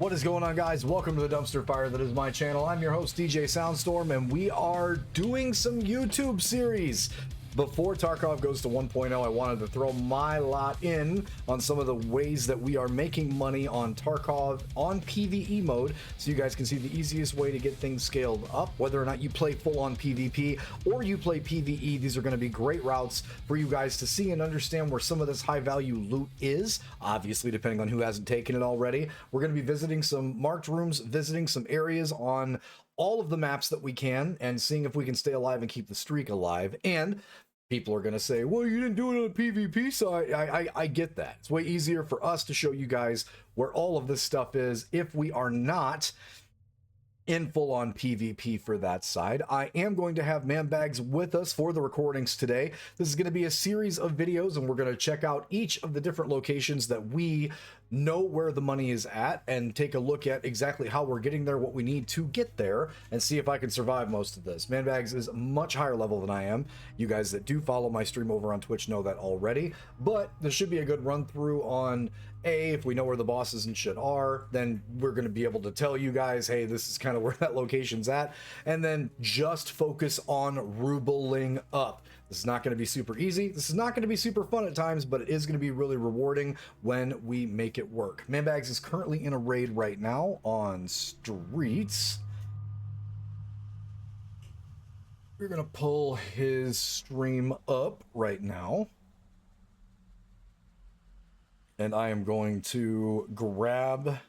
What is going on, guys? Welcome to the dumpster fire that is my channel. I'm your host, DJ Soundstorm, and we are doing some YouTube series. Before Tarkov goes to 1.0, I wanted to throw my lot in on some of the ways that we are making money on Tarkov on PvE mode, so you guys can see the easiest way to get things scaled up. Whether or not you play full-on PvP or you play PvE, these are going to be great routes for you guys to see and understand where some of this high-value loot is, obviously depending on who hasn't taken it already. We're going to be visiting some marked rooms, visiting some areas on all of the maps that we can, and seeing if we can stay alive and keep the streak alive. And people are going to say, well, you didn't do it on the PvP side. I get that. It's way easier for us to show you guys where all of this stuff is if we are not in full-on PvP for that side. I am going to have Manbags with us for the recordings today. This is going to be a series of videos, and we're going to check out each of the different locations that we know where the money is at and take a look at exactly how we're getting there, what we need to get there, and see if I can survive most of this. Manbags is much higher level than I am. You guys that do follow my stream over on Twitch know that already, but this should be a good run through on if we know where the bosses and shit are, then we're going to be able to tell you guys, hey, this is kind of where that location's at, and then just focus on rubling up. This is not going to be super easy. This is not going to be super fun at times, but it is going to be really rewarding when we make it work. Manbags is currently in a raid right now on streets. We're going to pull his stream up right now. And I am going to grab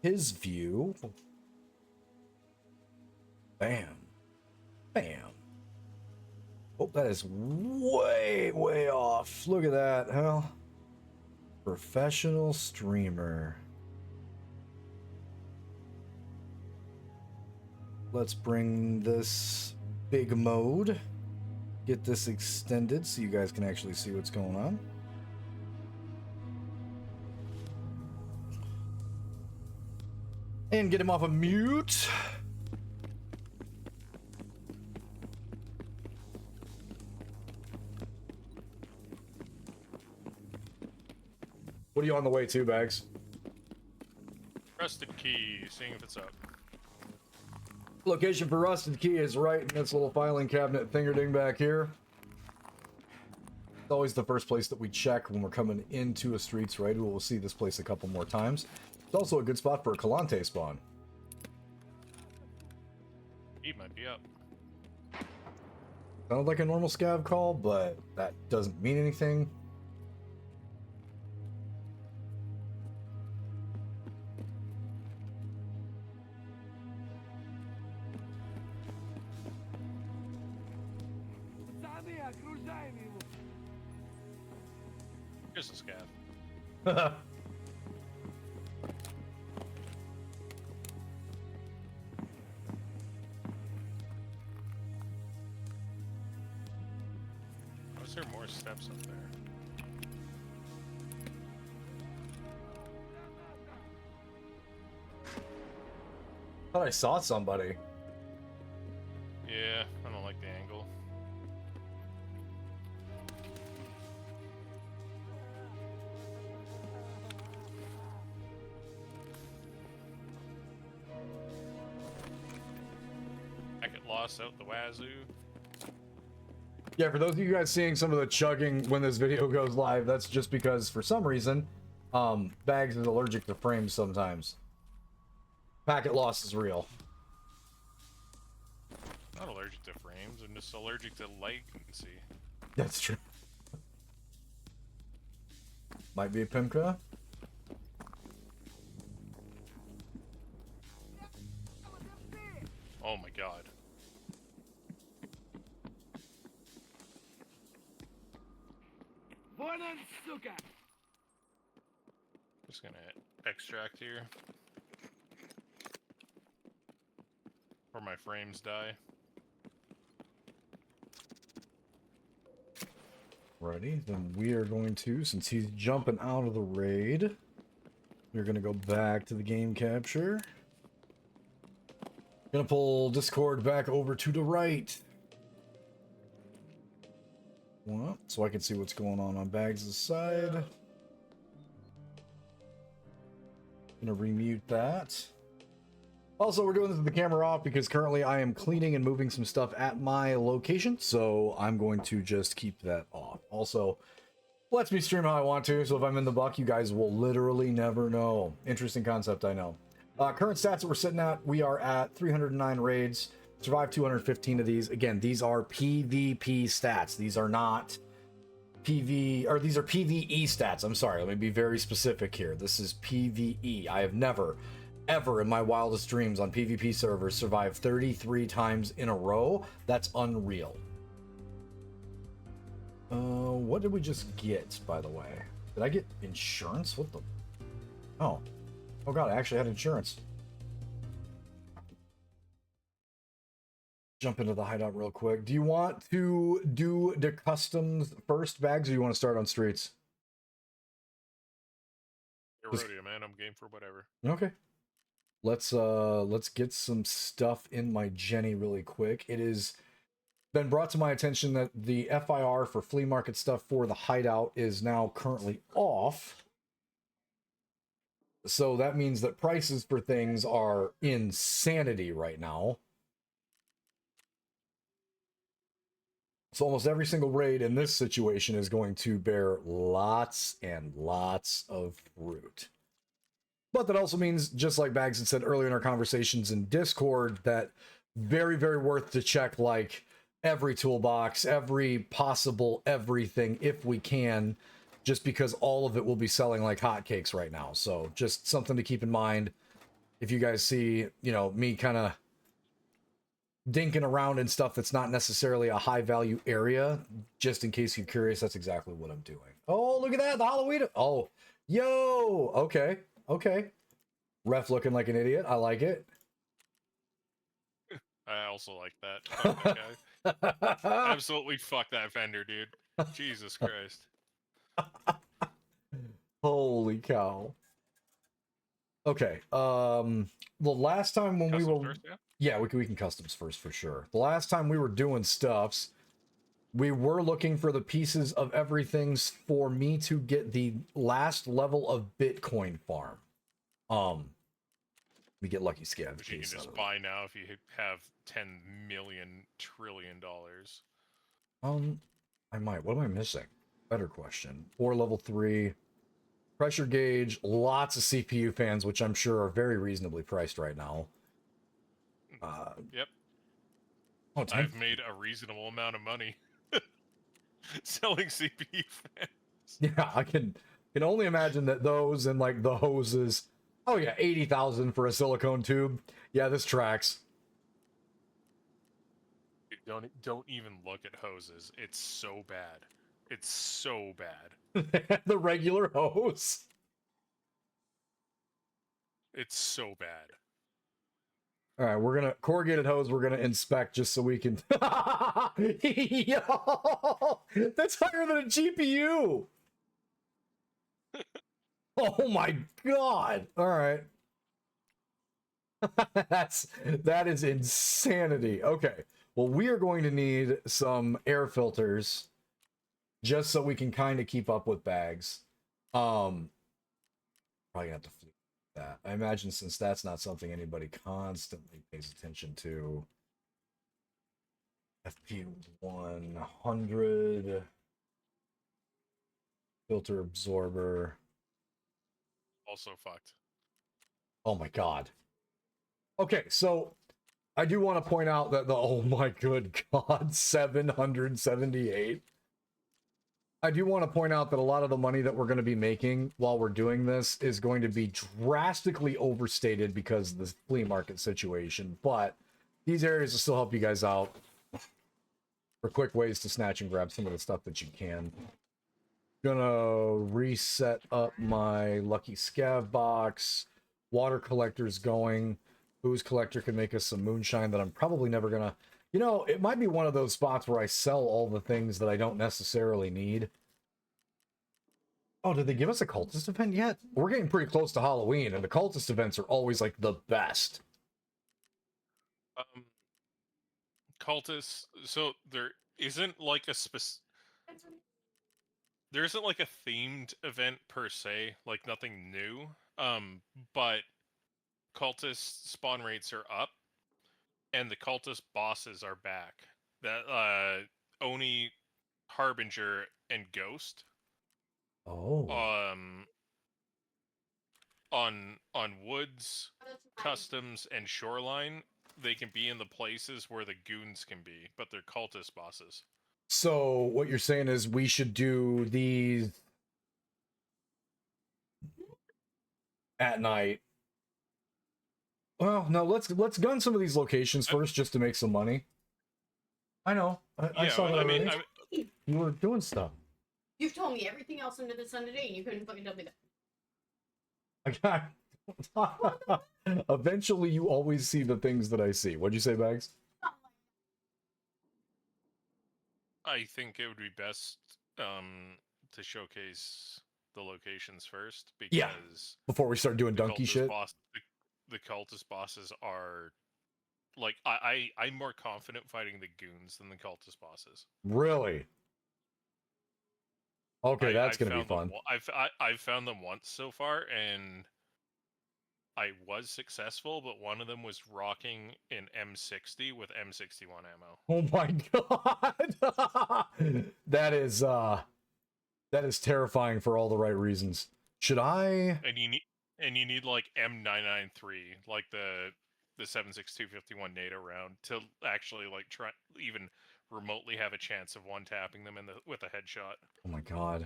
his view. Bam. Bam. Oh, that is way, way off. Look at that, hell. Professional streamer. Let's bring this big mode. Get this extended so you guys can actually see what's going on. And get him off of mute. What are you on the way to, Bags? Rusted key, seeing if it's up. Location for Rusted Key is right in this little filing cabinet thingerding back here. It's always the first place that we check when we're coming into a streets raid. We'll see this place a couple more times. It's also a good spot for a Kalante spawn. He might be up. Sounded like a normal scav call, but that doesn't mean anything. Here's a scav. Was there more steps up there? Thought I saw somebody. Yeah, I don't like the angle. I get lost out the wazoo. Yeah, for those of you guys seeing some of the chugging when this video goes live, that's just because for some reason, Bags is allergic to frames sometimes. Packet loss is real. I'm not allergic to frames, I'm just allergic to latency. That's true. Might be a Pimka. Oh my god. Just gonna extract here. Or my frames die. Righty, then we are going to, since he's jumping out of the raid, we're going to go back to the game capture. Gonna pull Discord back over to the right. Well, so I can see what's going on Bags' side. Gonna remute that. Also, we're doing this with the camera off because currently I am cleaning and moving some stuff at my location, so I'm going to just keep that off. Also, lets me stream how I want to, so if I'm in the buck, you guys will literally never know. Interesting concept, I know. Current stats that we're sitting at, we are at 309 raids, survived 215 of these. Again, these are PvP stats. These are not these are PvE stats. I'm sorry, let me be very specific here. This is PvE. I have never, ever in my wildest dreams on PvP servers survived 33 times in a row. That's unreal. What did we just get, by the way? Did I get insurance? What the? Oh god, I actually had insurance. Jump into the hideout real quick. Do you want to do the customs first, Bags, or you want to start on streets? Rodeo, man. I'm game for whatever. Okay. Let's get some stuff in my Jenny really quick. It is been brought to my attention that the FIR for flea market stuff for the hideout is now currently off. So that means that prices for things are insanity right now. So almost every single raid in this situation is going to bear lots and lots of fruit. But that also means, just like Bags had said earlier in our conversations in Discord, that very, very worth to check like every toolbox, every possible everything if we can, just because all of it will be selling like hotcakes right now. So just something to keep in mind if you guys see, you know, me kind of dinking around in stuff that's not necessarily a high value area, just in case you're curious, that's exactly what I'm doing. Oh, look at that, the Halloween. Oh, yo, okay. Ref looking like an idiot. I like it. I also like that. Fuck that guy. Absolutely fuck that vendor, dude. Jesus Christ. Holy cow. Okay. The last time when we were First, yeah, we can customs first for sure. The last time we were doing stuffs, we were looking for the pieces of everything for me to get the last level of Bitcoin farm. We get lucky scab. Which you can just buy now if you have $10 million trillion. I might. What am I missing? Better question. 4 level 3. Pressure gauge, lots of CPU fans, which I'm sure are very reasonably priced right now. Yep. Oh, I've made a reasonable amount of money selling CPU fans. Yeah, I can only imagine that those and like the hoses. Oh yeah, 80,000 for a silicone tube. Yeah, this tracks. Don't even look at hoses. It's so bad. It's so bad. The regular hose. It's so bad. All right, we're gonna corrugated hose. We're gonna inspect just so we can. Yo, that's higher than a GPU. Oh my god! All right, that is insanity. Okay, well we are going to need some air filters just so we can kind of keep up with Bags. Probably gonna have to flip that. I imagine since that's not something anybody constantly pays attention to. FP 100 filter absorber. Also fucked. Oh my god. Okay, so I do want to point out that the oh my good god 778. I do want to point out that a lot of the money that we're going to be making while we're doing this is going to be drastically overstated because of the flea market situation, but these areas will still help you guys out for quick ways to snatch and grab some of the stuff that you can. Gonna reset up my lucky scav box. Water collector's going. Booze collector can make us some moonshine that I'm probably never gonna... You know, it might be one of those spots where I sell all the things that I don't necessarily need. Oh, did they give us a cultist event yet? We're getting pretty close to Halloween, and the cultist events are always, like, the best. Cultists... So, there isn't, like, a specific... there isn't like a themed event per se, like nothing new. But cultist spawn rates are up, and the cultist bosses are back. That Oni, Harbinger, and Ghost. Oh. On Woods, Customs, and Shoreline, they can be in the places where the goons can be, but they're cultist bosses. So what you're saying is we should do these at night. Well, no, let's gun some of these locations first just to make some money. I know. I Yeah, saw that already. You You were doing stuff. You've told me everything else under the sun today, and you couldn't fucking tell me that. I got. Eventually, you always see the things that I see. What'd you say, Bags? I think it would be best to showcase the locations first, because Yeah. Before we start doing the donkey cultist shit. the cultist bosses are like I'm more confident fighting the goons than the cultist bosses. Really? Okay, that's gonna be found fun. I've found them once so far, and I was successful, but one of them was rocking an M60 with M61 ammo. Oh my god. That is terrifying for all the right reasons. Should I And you need like M993, like the 7.6251 NATO round, to actually like try even remotely have a chance of one tapping them with a headshot. Oh my god.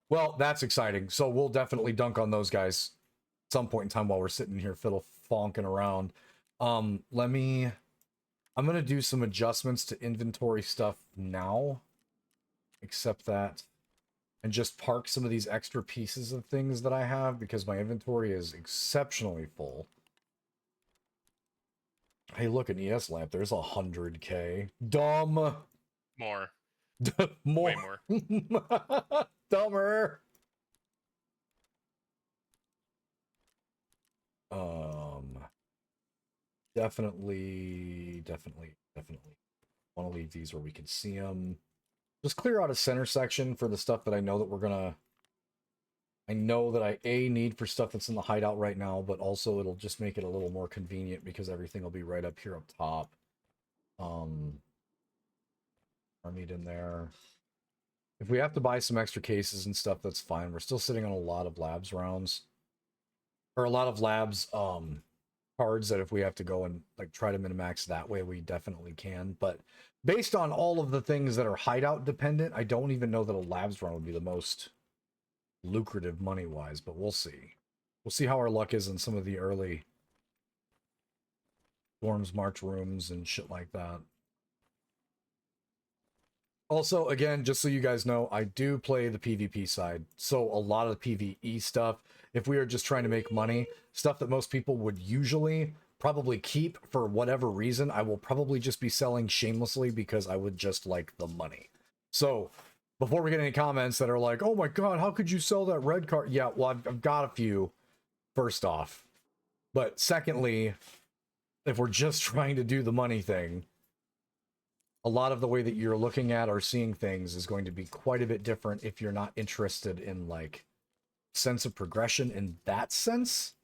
Well, that's exciting. So we'll definitely dunk on those guys at some point in time while we're sitting here fiddle fonking around. I'm gonna do some adjustments to inventory stuff now. Except that. And just park some of these extra pieces of things that I have because my inventory is exceptionally full. Hey, look, an ES lamp. There's 100K. Dumb. More. More. Way more. Dumber. Definitely want to leave these where we can see them. Just clear out a center section for the stuff that I know that we're gonna. I know that I need for stuff that's in the hideout right now, but also it'll just make it a little more convenient because everything will be right up here up top. Armied in there. If we have to buy some extra cases and stuff, that's fine. We're still sitting on a lot of labs rounds. Or a lot of labs cards that if we have to go and like try to min-max that way, we definitely can. But based on all of the things that are hideout dependent, I don't even know that a labs run would be the most lucrative money-wise, but we'll see. We'll see how our luck is in some of the early Storms March rooms and shit like that. Also, again, just so you guys know, I do play the PvP side. So a lot of the PvE stuff, if we are just trying to make money, stuff that most people would usually probably keep for whatever reason, I will probably just be selling shamelessly because I would just like the money. So before we get any comments that are like, oh my god, how could you sell that red card? Yeah, well, I've got a few, first off. But secondly, if we're just trying to do the money thing, a lot of the way that you're looking at or seeing things is going to be quite a bit different if you're not interested in like sense of progression in that sense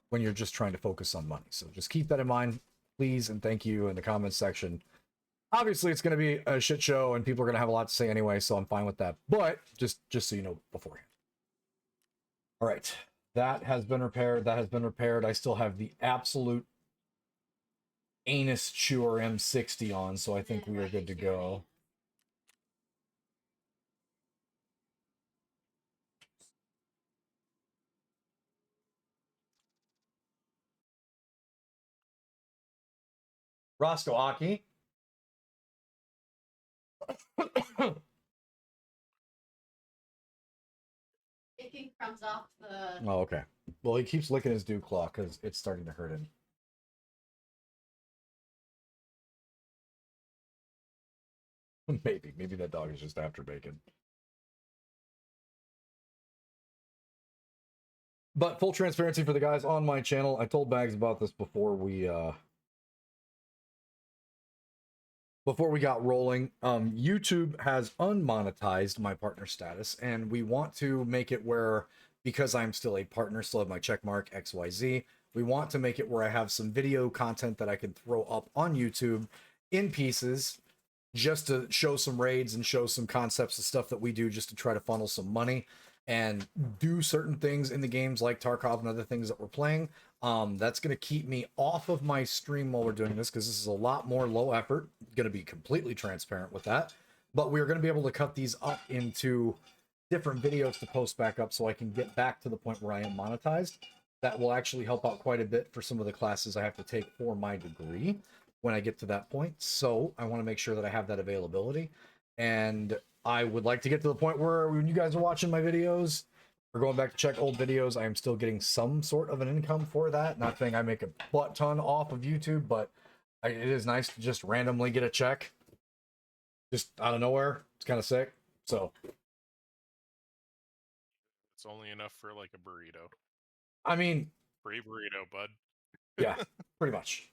when you're just trying to focus on money. So just keep that in mind, please, and thank you in the comments section. Obviously, it's going to be a shit show and people are going to have a lot to say anyway, so I'm fine with that. But just so you know beforehand. All right, that has been repaired. That has been repaired. I still have the absolute anus chewer M60 on, so I think we are good to go. Roscoe Aki. Taking crumbs off the. Oh, okay. Well, he keeps licking his dew claw because it's starting to hurt him. Maybe that dog is just after bacon. But full transparency for the guys on my channel, I told Bags about this before we before we got rolling, YouTube has unmonetized my partner status, and we want to make it where, because I'm still a partner, still have my check mark XYZ, we want to make it where I have some video content that I can throw up on YouTube in pieces, just to show some raids and show some concepts and stuff that we do, just to try to funnel some money and do certain things in the games like Tarkov and other things that we're playing. That's going to keep me off of my stream while we're doing this, because this is a lot more low effort. Going to be completely transparent with that. But we're going to be able to cut these up into different videos to post back up, so I can get back to the point where I am monetized. That will actually help out quite a bit for some of the classes I have to take for my degree when I get to that point. So I want to make sure that I have that availability. And I would like to get to the point where when you guys are watching my videos or going back to check old videos, I am still getting some sort of an income for that. Not saying I make a butt ton off of YouTube, but it is nice to just randomly get a check just out of nowhere. It's kind of sick. So It's only enough for like a burrito. I mean, Free burrito, bud. yeah, pretty much.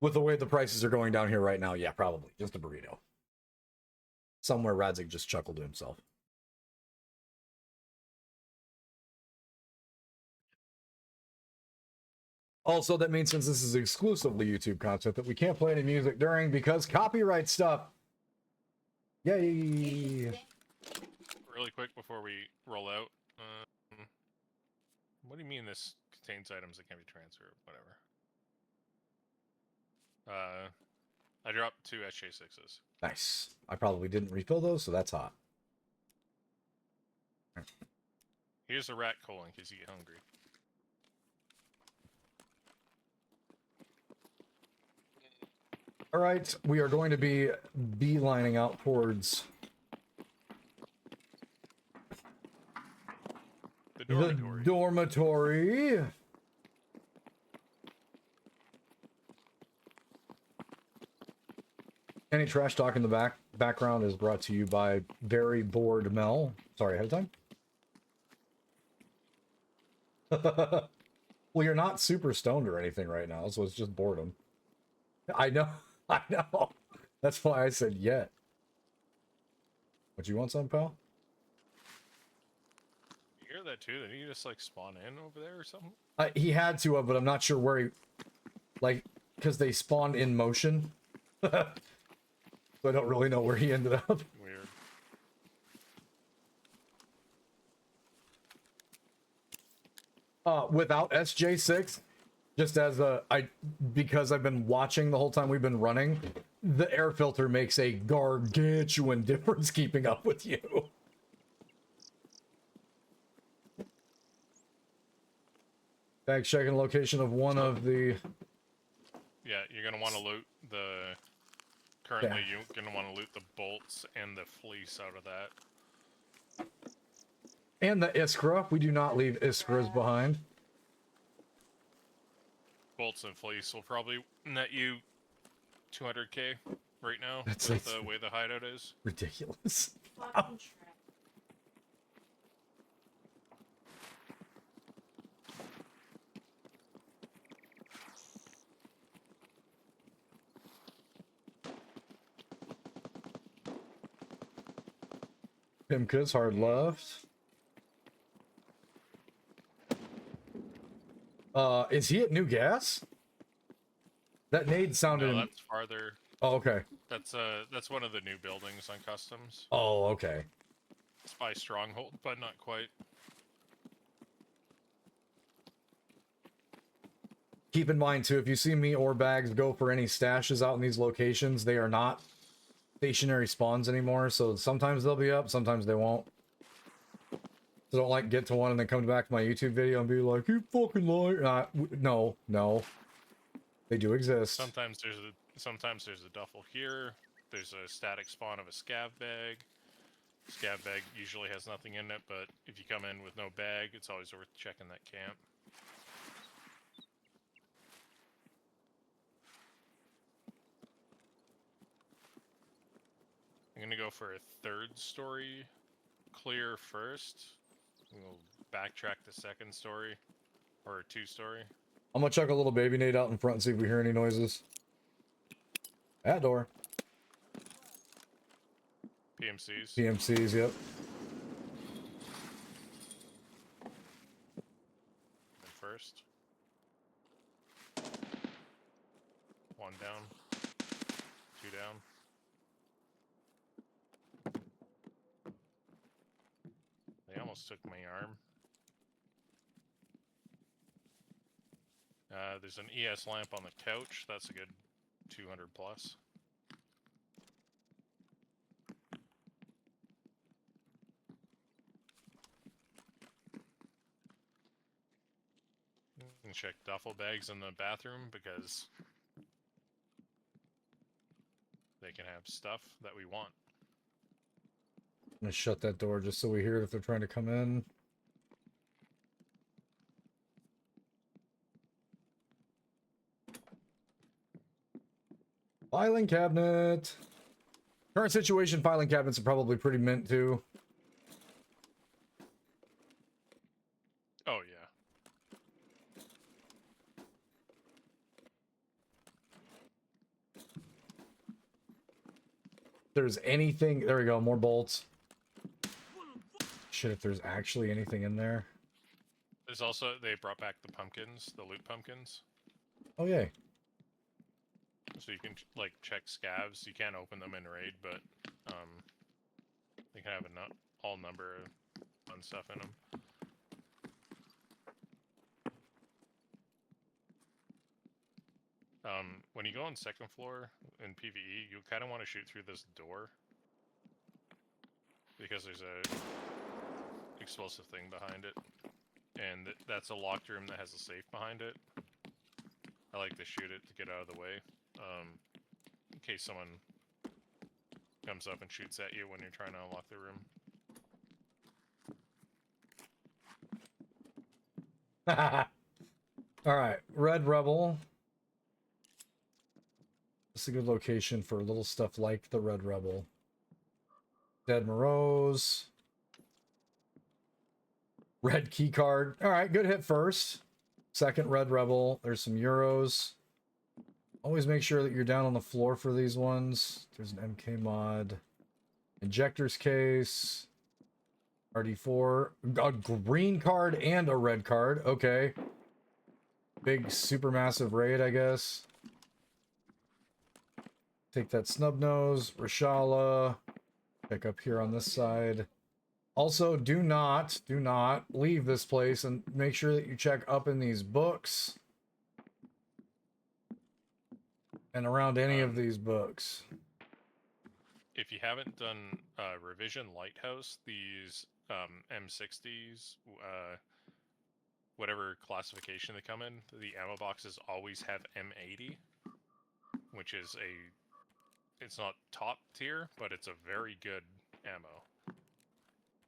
With the way the prices are going down here right now, yeah, probably just a burrito. Somewhere Radzik just chuckled to himself. Also, that means since this is exclusively YouTube content that we can't play any music during, because copyright stuff. Yay! Really quick before we roll out. What do you mean this contains items that can be transferred? Whatever. I dropped 2 SJ6s. Nice. I probably didn't refill those, so that's hot. Here's a rat coal in case you get hungry. All right, we are going to be beelining out towards The dormitory. the dormitory. Any trash talk in the background is brought to you by Very Bored Mel. Sorry, ahead of time. Well, you're not super stoned or anything right now, so it's just boredom. I know. I know. That's why I said yet. What, you want some, pal? You hear that too? Did he just like spawn in over there or something? He had to have, but I'm not sure where he... Like, because they spawned in motion. So I don't really know where he ended up. Weird. Without SJ6, just as because I've been watching the whole time we've been running, the air filter makes a gargantuan difference keeping up with you. Back checking location of one of the... Yeah, you're gonna want to loot the... Currently, you're gonna want to loot the bolts and the fleece out of that. And the Iskra. We do not leave Iskras behind. Bolts and fleece will probably net you 200k right now That's with like the way the hideout is. ridiculous. Fucking trash. Pimka's hard left. Is he at New Gas? That nade sounded... No, that's farther. Oh, okay. That's one of the new buildings on customs. Oh, okay. It's by Stronghold, but not quite. Keep in mind, too, if you see me or Bags go for any stashes out in these locations, they are not stationary spawns anymore, so sometimes they'll be up, sometimes they won't. So don't, like, get to one and then come back to my YouTube video and be like, you fucking liar. No, no. They do exist. Sometimes there's a duffel here. There's a static spawn of a scav bag. Scav bag usually has nothing in it, but if you come in with no bag, it's always worth checking that camp. I'm gonna go for a 3rd story clear first. We'll backtrack the 2nd story, or a 2 story. I'm gonna chuck a little baby nade out in front and see if we hear any noises. That door. PMCs. PMCs, yep. And first. One down. Two down. They almost took my arm. There's an ES lamp on the couch. That's a good 200 plus. And check duffel bags in the bathroom because they can have stuff that we want. I'm gonna shut that door just so we hear it if they're trying to come in. Filing cabinet. Current situation, filing cabinets are probably pretty mint too. Oh, yeah. If there's anything, there we go, more bolts. Shit, if there's actually anything in there. There's also, they brought back the pumpkins, the loot pumpkins. Oh, yay. So you can, like, check scavs. You can't open them in raid, but, they can have a all number of fun stuff in them. When you go on second floor in PvE, you kind of want to shoot through this door. Because there's a explosive thing behind it. And that's a locked room that has a safe behind it. I like to shoot it to get out of the way. In case someone comes up and shoots at you when you're trying to unlock the room. Alright, Red Rebel. This is a good location for little stuff like the Red Rebel. Dead Morose. Red key card. Alright, good hit first. Second Red Rebel. There's some euros. Always make sure that you're down on the floor for these ones. There's an MK mod. Injector's case. RD4. A green card and a red card. Okay. Big supermassive raid, I guess. Take that snub nose. Rashala. Check up here on this side. Also, do not leave this place and make sure that you check up in these books. And around any of these books. If you haven't done Revision Lighthouse, these M60s, whatever classification they come in, the ammo boxes always have M80, which is it's not top tier, but it's a very good ammo.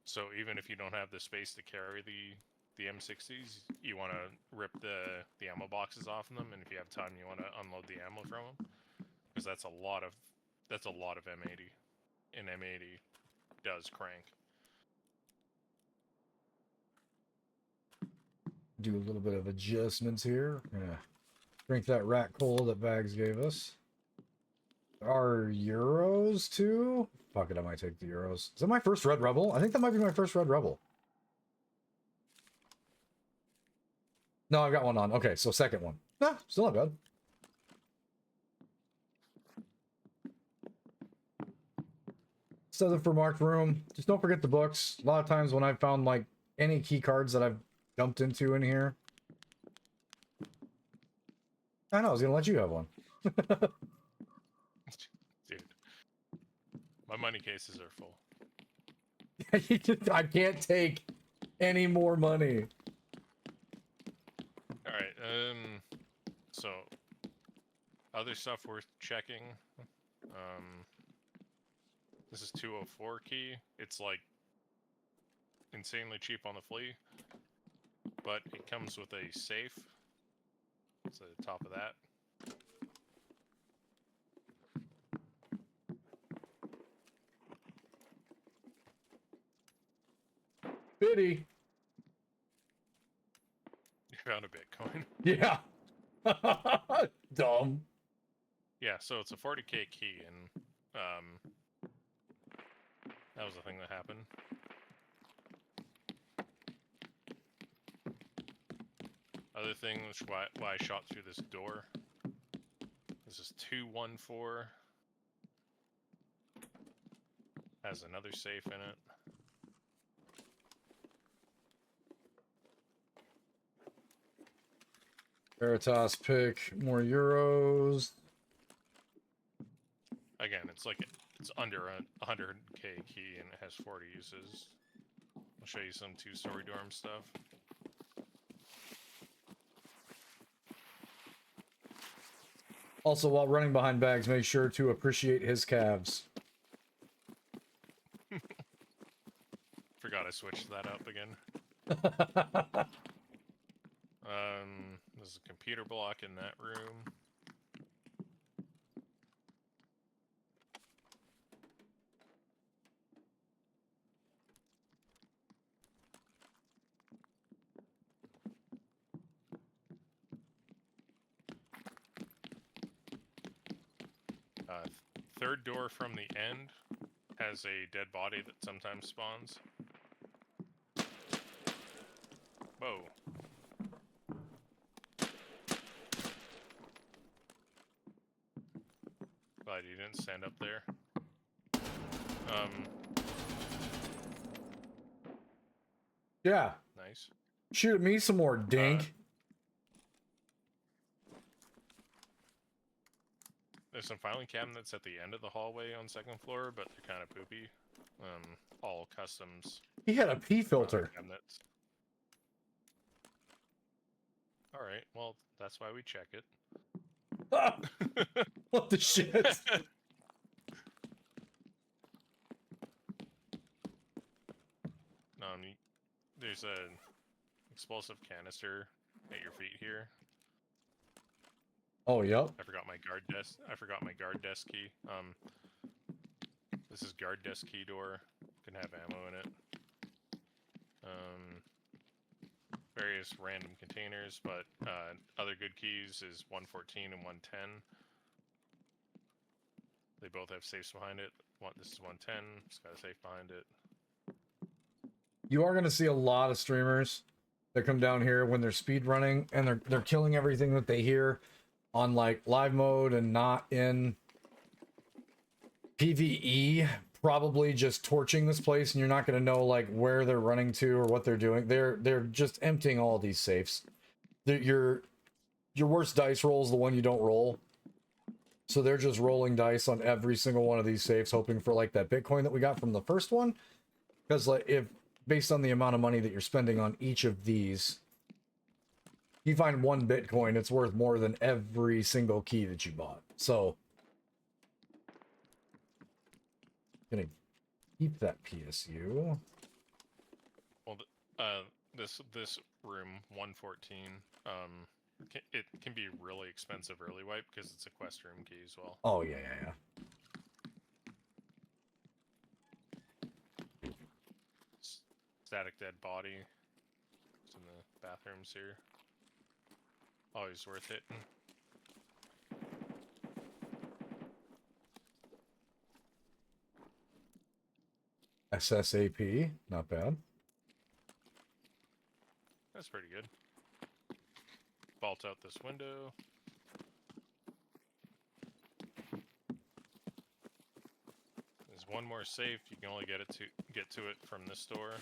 So even if you don't have the space to carry the M60s, you want to rip the ammo boxes off of them, and if you have time, you want to unload the ammo from them, because that's a lot of M80, and M80 does crank. Do a little bit of adjustments here. Yeah. Drink that rat cola that Bags gave us. There are euros too. Fuck it, I might take the euros. Is that my first Red Rebel? I think that might be my first Red Rebel. No, I've got one on. Okay, so second one. Nah, still not bad. Stuff for marked room. Just don't forget the books. A lot of times when I've found like any key cards that I've jumped into in here. I know, I was gonna let you have one. Dude, my money cases are full. I can't take any more money. Alright, so other stuff worth checking. This is 204 key. It's like insanely cheap on the flea, but it comes with a safe. It's at the top of that. Biddy. You found a Bitcoin. Yeah. Dumb. Yeah, so it's a 40k key, and that was the thing that happened. Other thing, which why I shot through this door. This is 214. Has another safe in it. Veritas pick, more euros. Again, it's like it's under a 100k key and it has 40 uses. I'll show you some 2-story dorm stuff. Also, while running behind bags, make sure to appreciate his calves. Forgot I switched that up again. There's a computer block in that room. Third door from the end has a dead body that sometimes spawns. Whoa. Glad you didn't stand up there. Yeah. Nice. Shoot at me some more, dink. There's some filing cabinets at the end of the hallway on 2nd floor, but they're kind of poopy. All customs. He had a pee filter. Cabinets. All right, well, that's why we check it. What the shit? There's a explosive canister at your feet here. Oh, yep. I forgot my guard desk. I forgot my guard desk key. This is guard desk key door. Can have ammo in it. Various random containers, but other good keys is 114 and 110. They both have safes behind it. This is 110. It's got a safe behind it. You are going to see a lot of streamers that come down here when they're speed running and they're killing everything that they hear on like live mode and not in PvE, probably just torching this place, and you're not going to know like where they're running to or what they're doing. They're just emptying all these safes. Your worst dice roll is the one you don't roll. So they're just rolling dice on every single one of these safes, hoping for like that Bitcoin that we got from the first one. Because like if based on the amount of money that you're spending on each of these, you find 1 Bitcoin, it's worth more than every single key that you bought. So gonna keep that PSU. Well, this room 114, it can be really expensive early wipe because it's a quest room key as well. Oh yeah. Static dead body. It's in the bathrooms here. Always worth hitting. SSAP, not bad. That's pretty good. Vault out this window. There's one more safe. You can only get to it from this door.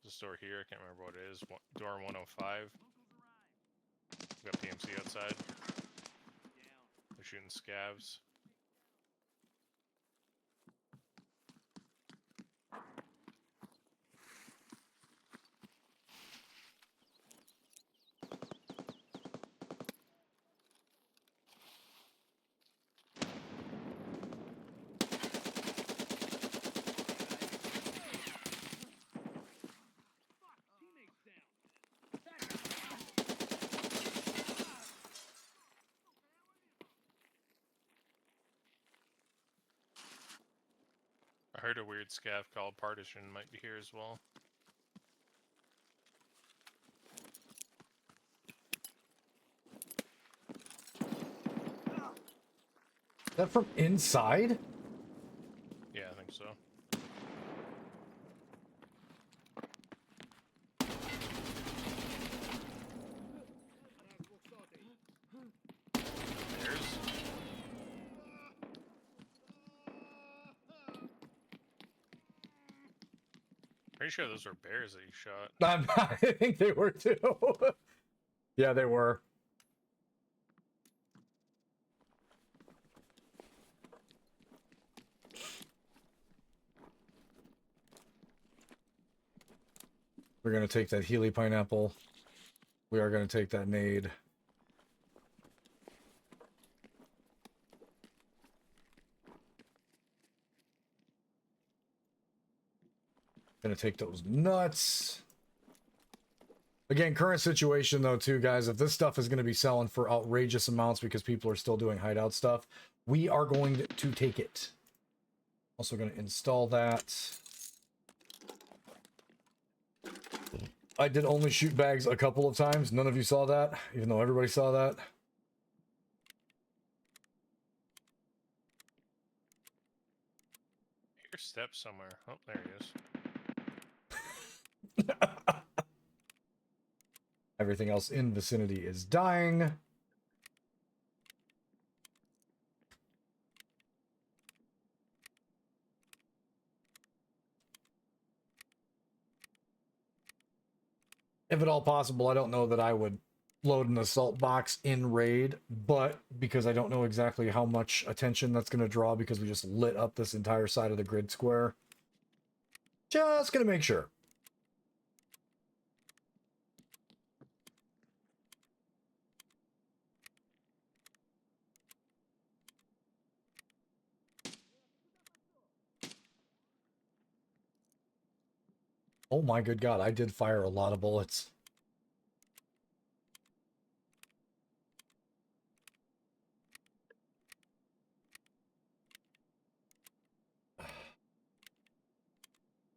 This door here, I can't remember what it is. Door 105. We got PMC outside. They're shooting scavs. I heard a weird scav called Partition might be here as well. that from inside? Yeah, I think so. Bears? Pretty sure those were bears that you shot. I think they were too. Yeah, they were. We're going to take that Healy pineapple. We are going to take that nade. Gonna take those nuts. Again, current situation though too, guys, if this stuff is going to be selling for outrageous amounts because people are still doing hideout stuff, we are going to take it. Also going to install that. I did only shoot bags a couple of times. None of you saw that, even though everybody saw that. Your steps somewhere. Oh, there he is. Everything else in vicinity is dying. If at all possible, I don't know that I would load an assault box in raid, but because I don't know exactly how much attention that's going to draw because we just lit up this entire side of the grid square. Just going to make sure. Oh my good God, I did fire a lot of bullets.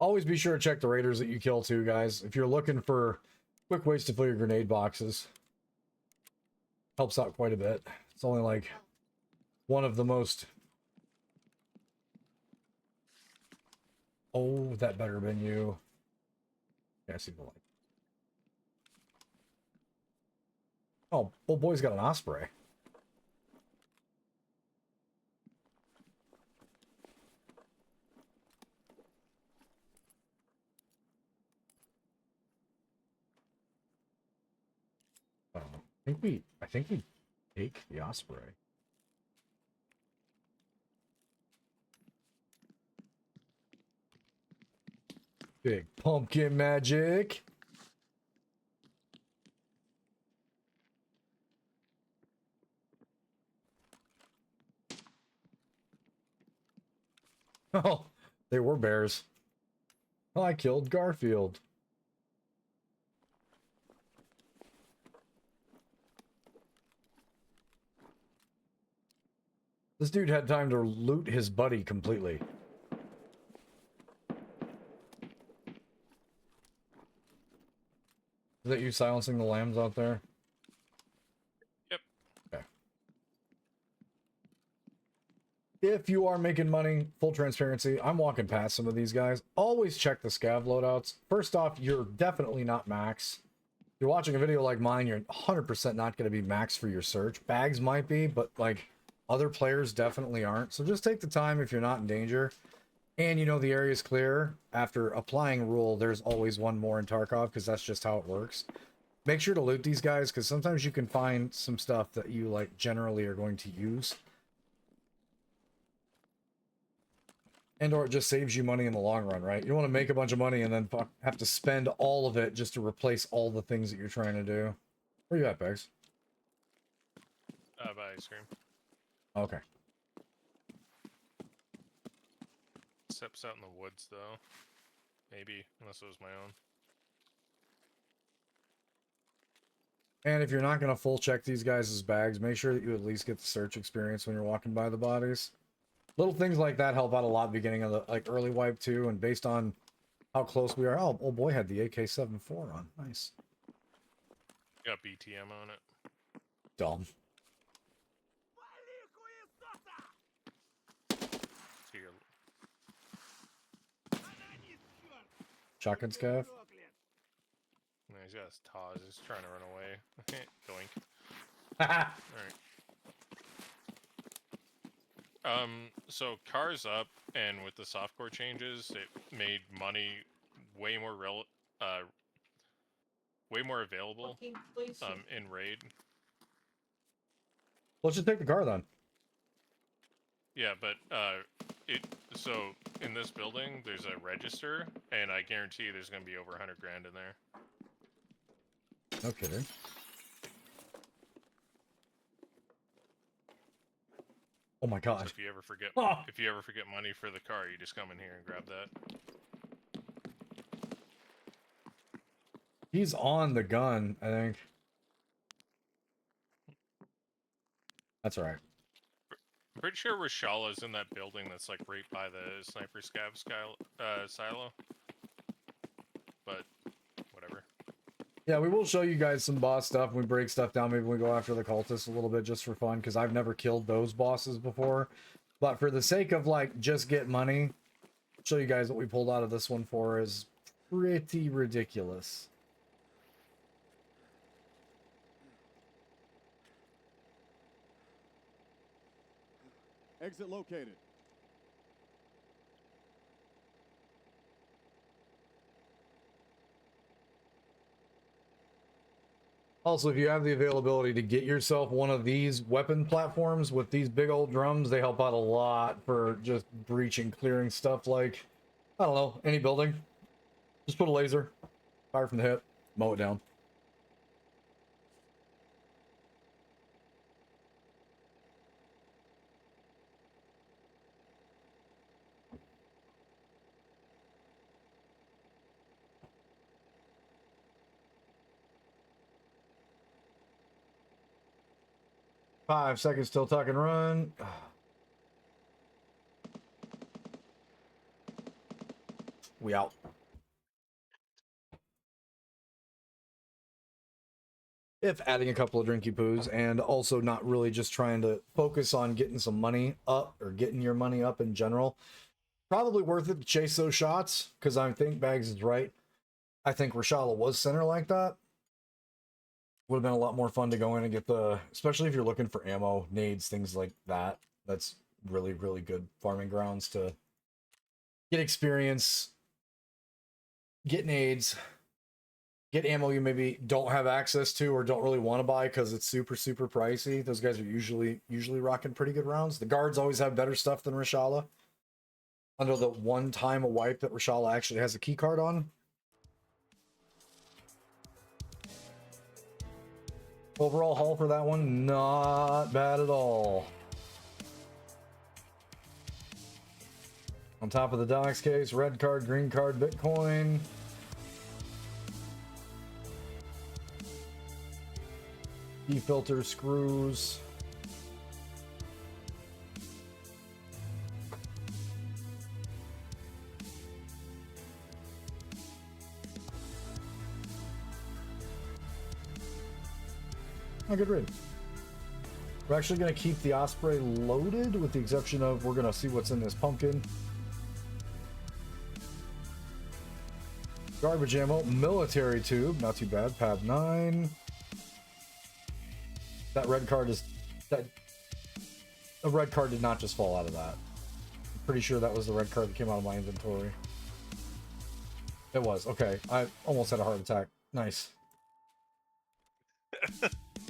Always be sure to check the raiders that you kill too, guys. If you're looking for quick ways to fill your grenade boxes, helps out quite a bit. It's only like one of the most... Oh, that better have been you. Yeah, I see the light. Oh, old boy's got an osprey. I think we take the osprey. Big pumpkin magic. Oh, they were bears. Oh, I killed Garfield. This dude had time to loot his buddy completely. Is that you silencing the lambs out there? Yep. Okay. If you are making money, full transparency, I'm walking past some of these guys. Always check the scav loadouts. First off, you're definitely not max. If you're watching a video like mine, you're 100% not going to be max for your search. Bags might be, but like other players definitely aren't. So just take the time if you're not in danger. And you know the area is clear. After applying rule, there's always one more in Tarkov because that's just how it works. Make sure to loot these guys because sometimes you can find some stuff that you like generally are going to use. And or it just saves you money in the long run, right? You don't want to make a bunch of money and then have to spend all of it just to replace all the things that you're trying to do. Where you at, Bags? By ice cream. Okay. Steps out in the woods, though. Maybe, unless it was my own. And if you're not going to full check these guys' bags, make sure that you at least get the search experience when you're walking by the bodies. Little things like that help out a lot beginning of the like early wipe too, and based on how close we are. Oh, old boy had the AK-74 on. Nice. Got BTM on it. Dumb. Shotgun scav. No, he's got his Taz. He's trying to run away. Doink. Alright. So cars up, and with the softcore changes, it made money way more way more available in raid. Let's just take the car then. Yeah, but so in this building there's a register, and I guarantee there's gonna be over 100 grand in there. No kidding. Oh my god. So if you ever forget money for the car, you just come in here and grab that. He's on the gun, I think. That's alright. I'm pretty sure Rashala's in that building that's like right by the sniper scav silo. But whatever. Yeah, we will show you guys some boss stuff when we break stuff down. Maybe we go after the cultists a little bit just for fun, because I've never killed those bosses before. But for the sake of like just get money, show you guys what we pulled out of this one for is pretty ridiculous. Exit located. Also, if you have the availability to get yourself one of these weapon platforms with these big old drums, they help out a lot for just breaching, clearing stuff like, I don't know, any building. Just put a laser, fire from the hip, mow it down. Five seconds till tuck and run. We out. If adding a couple of drinky poos and also not really just trying to focus on getting some money up or getting your money up in general, probably worth it to chase those shots, because I think Bags is right. I think Reshala was center like that. Would have been a lot more fun to go in and get the, especially if you're looking for ammo, nades, things like that. That's really, really good farming grounds to get experience, get nades, get ammo you maybe don't have access to or don't really want to buy because it's super, super pricey. Those guys are usually rocking pretty good rounds. The guards always have better stuff than Reshala. Under the one time a wipe that Reshala actually has a key card on. Overall haul for that one, not bad at all. On top of the docs case, red card, green card, Bitcoin. Defilter screws. Oh, good read. We're actually going to keep the Osprey loaded with the exception of we're going to see what's in this pumpkin. Garbage ammo, military tube, not too bad. Pad 9. That red card is that a red card did not just fall out of that. I'm pretty sure that was the red card that came out of my inventory. It was. Okay, I almost had a heart attack. Nice.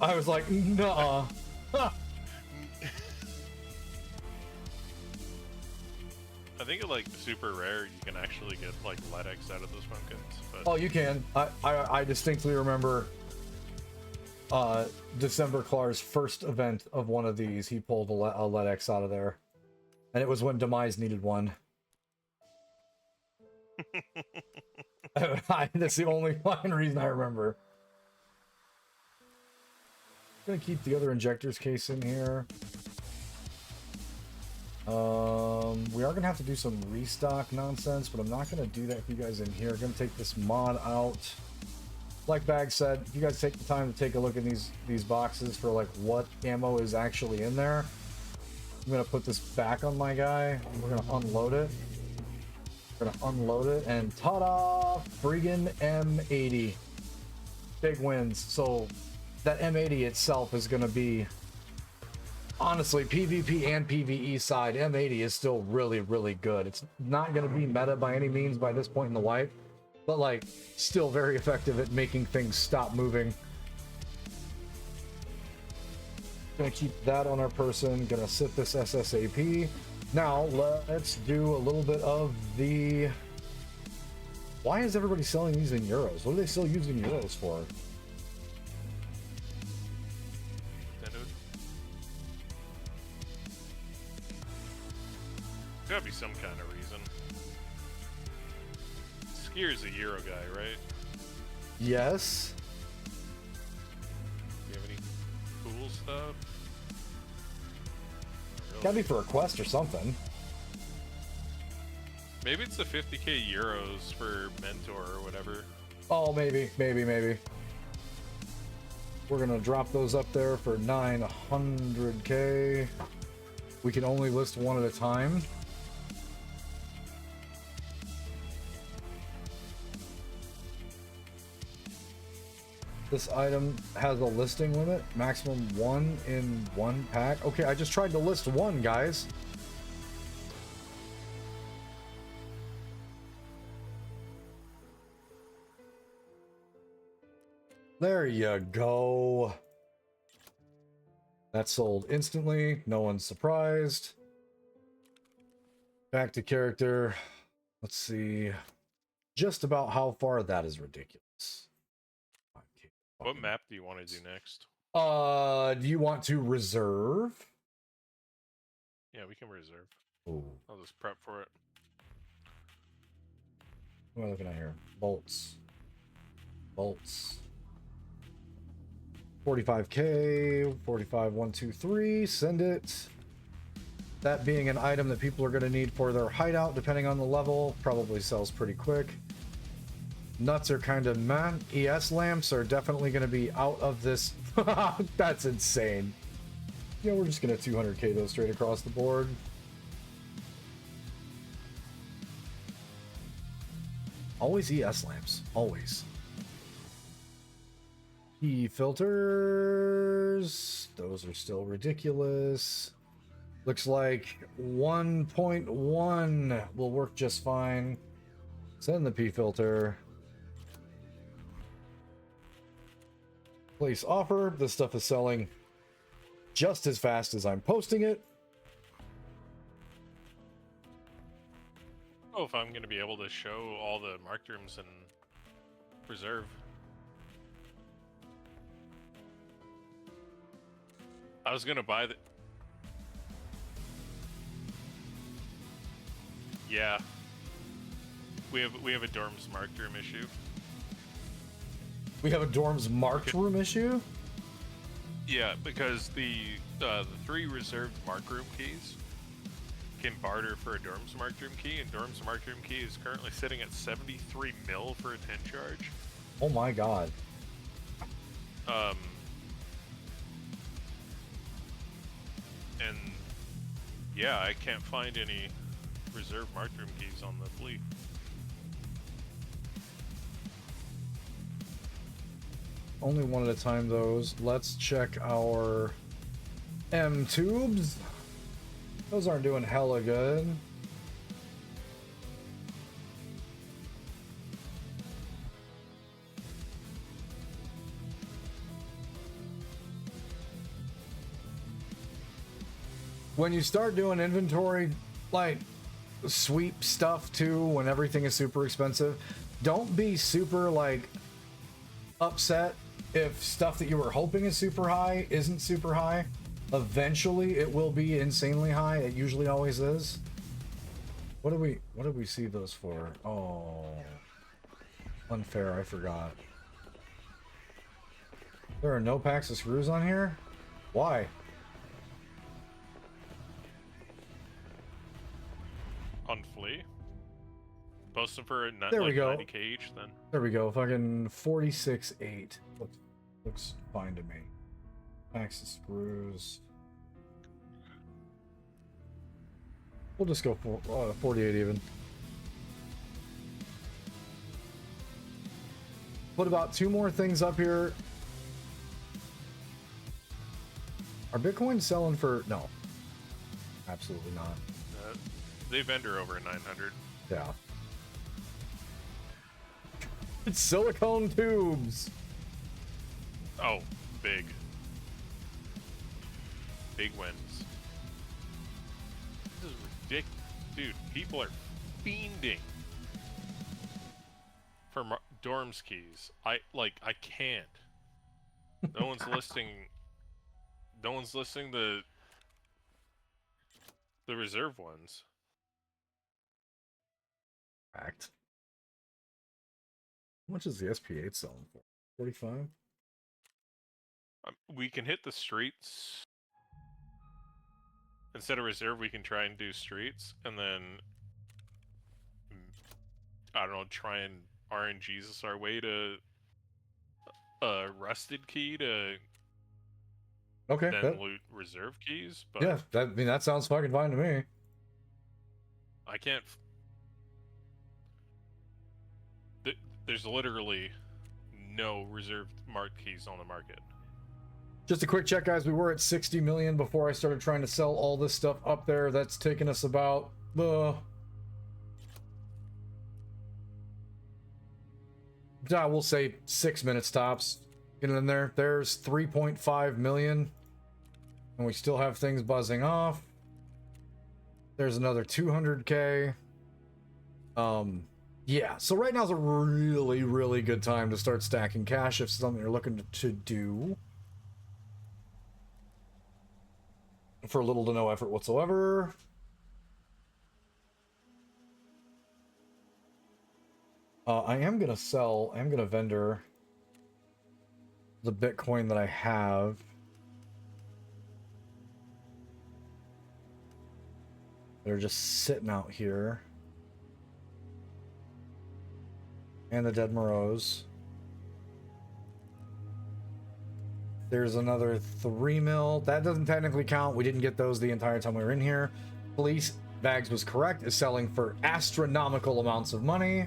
I was like, nuh-uh. I think like super rare, you can actually get like LEDX out of those pumpkins. But... Oh, you can. I distinctly remember December Clar's first event of one of these. He pulled a LEDX out of there, and it was when Demise needed one. That's the only fine reason I remember. Gonna keep the other injectors case in here. We are gonna have to do some restock nonsense, but I'm not gonna do that for you guys in here. I'm gonna take this mod out. Like Bag said, if you guys take the time to take a look at these boxes for like what ammo is actually in there, I'm gonna put this back on my guy. And we're gonna unload it. Gonna unload it and ta-da! Friggin' M80. Big wins. So that M80 itself is gonna be, honestly, PvP and PvE side, M80 is still really, really good. It's not gonna be meta by any means by this point in the wipe, but like still very effective at making things stop moving. Gonna keep that on our person. Gonna sit this SSAP. Now let's do a little bit of the. Why is everybody selling these in euros? What are they still using euros for? Gotta be some kind of reason. Skier's a Euro guy, right? Yes. Do you have any cool stuff? Gotta be for a quest or something. Maybe it's the 50k euros for Mentor or whatever. Oh, maybe. We're gonna drop those up there for 900k. We can only list one at a time. This item has a listing limit, maximum 1 in 1 pack. Okay, I just tried to list one, guys. There you go. That sold instantly. No one's surprised. Back to character. Let's see. Just about how far that is ridiculous. What map do you want to do next? Do you want to reserve? Yeah, we can reserve. Ooh. I'll just prep for it. What am I looking at here? Bolts. 45k, 45, 1, 2, 3. Send it. That being an item that people are going to need for their hideout, depending on the level, probably sells pretty quick. Nuts are kind of meh. ES lamps are definitely going to be out of this. That's insane. Yeah, we're just going to 200k those straight across the board. Always ES lamps. Always. E filters. Those are still ridiculous. Looks like 1.1 will work just fine. Send the P filter. Place offer. This stuff is selling just as fast as I'm posting it. Oh, if I'm going to be able to show all the marked rooms and reserve. I was going to buy the... Yeah. We have a dorms marked room issue. We have a dorms marked room issue? Yeah, because the 3 reserved mark room keys can barter for a dorms marked room key, and dorms marked room key is currently sitting at 73 mil for a 10 charge. Oh my god. And yeah, I can't find any reserved marked room keys on the fleet. Only one at a time, those. Let's check our M tubes. Those aren't doing hella good. When you start doing inventory, like sweep stuff too, when everything is super expensive, don't be super like upset if stuff that you were hoping is super high isn't super high. Eventually it will be insanely high. It usually always is. What did we see those for? Oh, unfair, I forgot. There are no packs of screws on here? Why? On flea? Post them for There we like go. 90k each then. There we go. Fucking 46.8. Looks fine to me. Packs of screws. We'll just go for 48 even. put about 2 more things up here. Are Bitcoin selling for... No. Absolutely not. They vendor over 900. Yeah. It's silicone tubes. Oh, big. Big wins. This is ridiculous. Dude, people are fiending for dorms keys. I can't. No one's listing the reserve ones. Fact. How much is the SP8 selling for? 45? We can hit the streets. Instead of reserve, we can try and do streets, and then I don't know, try and RNGesus our way to a rusted key to Okay. then loot reserve keys. But yeah, that sounds fucking fine to me. I can't. There's literally no reserved marked keys on the market. Just a quick check, guys. We were at 60 million before I started trying to sell all this stuff up there. That's taken us about we'll say 6 minutes tops. Getting in there. There's 3.5 million. And we still have things buzzing off. There's another 200k. Yeah, so right now is a really, really good time to start stacking cash if it's something you're looking to do. For little to no effort whatsoever. I am going to vendor the Bitcoin that I have. They're just sitting out here. And the Dead Moreaus. There's another 3 mil. That doesn't technically count. We didn't get those the entire time we were in here. Police bags was correct. Is selling for astronomical amounts of money.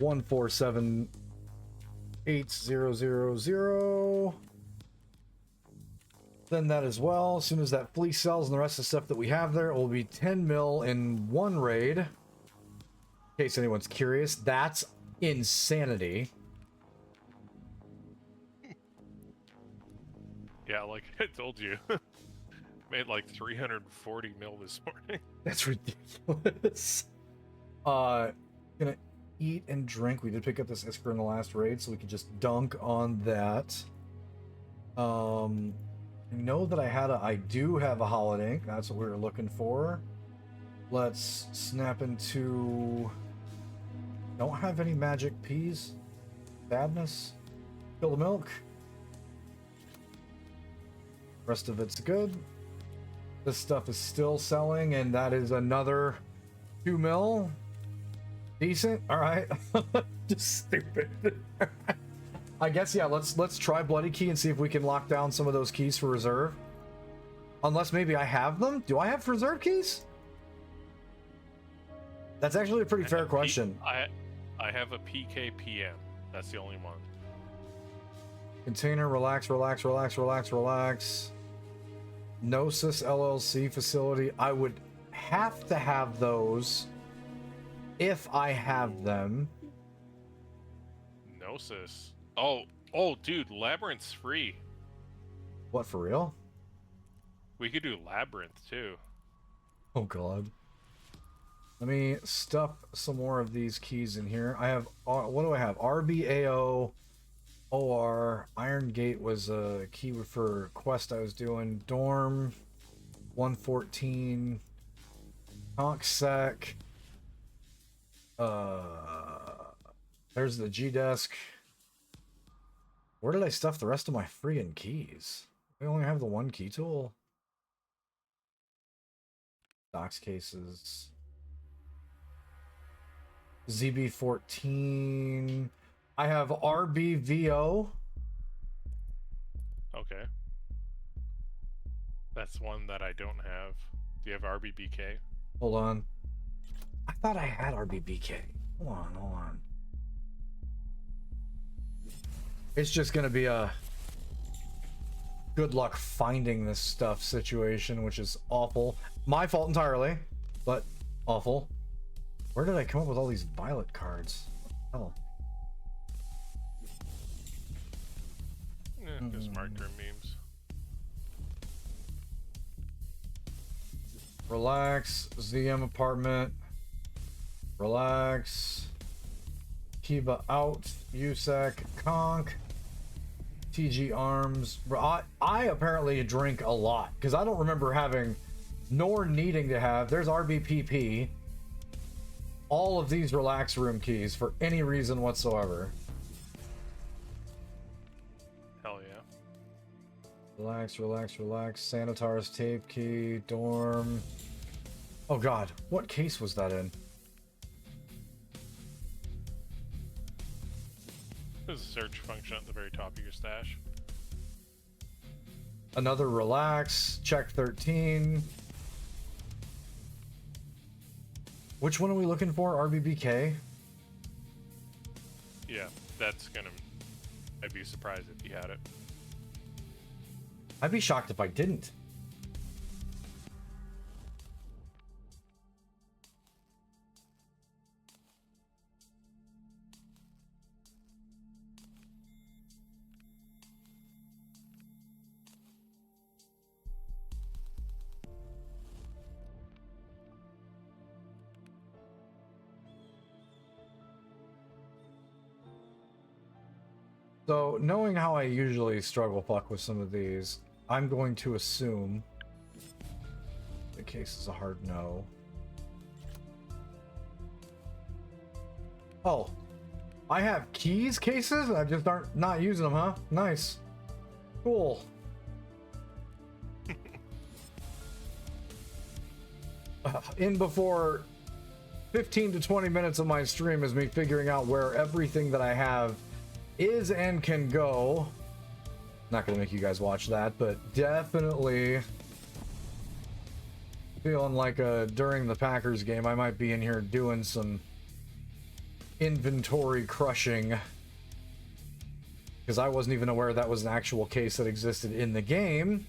$147,800. Then that as well. As soon as that fleece sells and the rest of the stuff that we have there, it will be 10 mil in one raid. In case anyone's curious, that's insanity. Yeah, like I told you. Made like 340 mil this morning. That's ridiculous. Gonna eat and drink. We did pick up this Iskra in the last raid, so we could just dunk on that. I know that I do have a holiday ink. That's what we were looking for. Let's snap into... Don't have any magic peas. Badness. Fill the milk. Rest of it's good. This stuff is still selling, and that is another 2 mil. Decent. All right. Just stupid. I guess, yeah, let's try Bloody Key and see if we can lock down some of those keys for reserve. Unless maybe I have them. Do I have reserve keys? That's actually a pretty fair question. I have a PKPM. That's the only one. Container, relax, relax, relax, relax, relax. Gnosis LLC facility. I would have to have those if I have them. Gnosis. Oh, dude, Labyrinth's free. What, for real? We could do Labyrinth too. Oh god. Let me stuff some more of these keys in here. I have, what do I have? RBAO, OR, Iron Gate was a key for quest I was doing. Dorm, 114, Conksec. There's the G-Desk. Where did I stuff the rest of my friggin' keys? I only have the one key tool. Docs cases. ZB14. I have RBVO. Okay. That's one that I don't have. Do you have RBBK? Hold on. I thought I had RBBK. Hold on, hold on. It's just gonna be a good luck finding this stuff situation, which is awful. My fault entirely, but awful. Where did I come up with all these violet cards? Oh. Just marked room memes. Relax, ZM apartment. Relax. Kiba out. USEC. Conk. TG Arms. I apparently drink a lot because I don't remember having nor needing to have. There's RBPP. All of these relax room keys for any reason whatsoever. Hell yeah. Relax, relax, relax. Sanitar's tape key. Dorm. Oh god, what case was that in? There's a search function at the very top of your stash. Another relax. Check 13. Which one are we looking for? RBBK? Yeah, that's gonna... I'd be surprised if you had it. I'd be shocked if I didn't. So, knowing how I usually struggle fuck with some of these, I'm going to assume the case is a hard no. Oh, I have keys cases? I just aren't not using them, huh? Nice. Cool. In before 15 to 20 minutes of my stream is me figuring out where everything that I have is and can go. Not gonna make you guys watch that, but definitely feeling like during the Packers game I might be in here doing some inventory crushing because I wasn't even aware that was an actual case that existed in the game.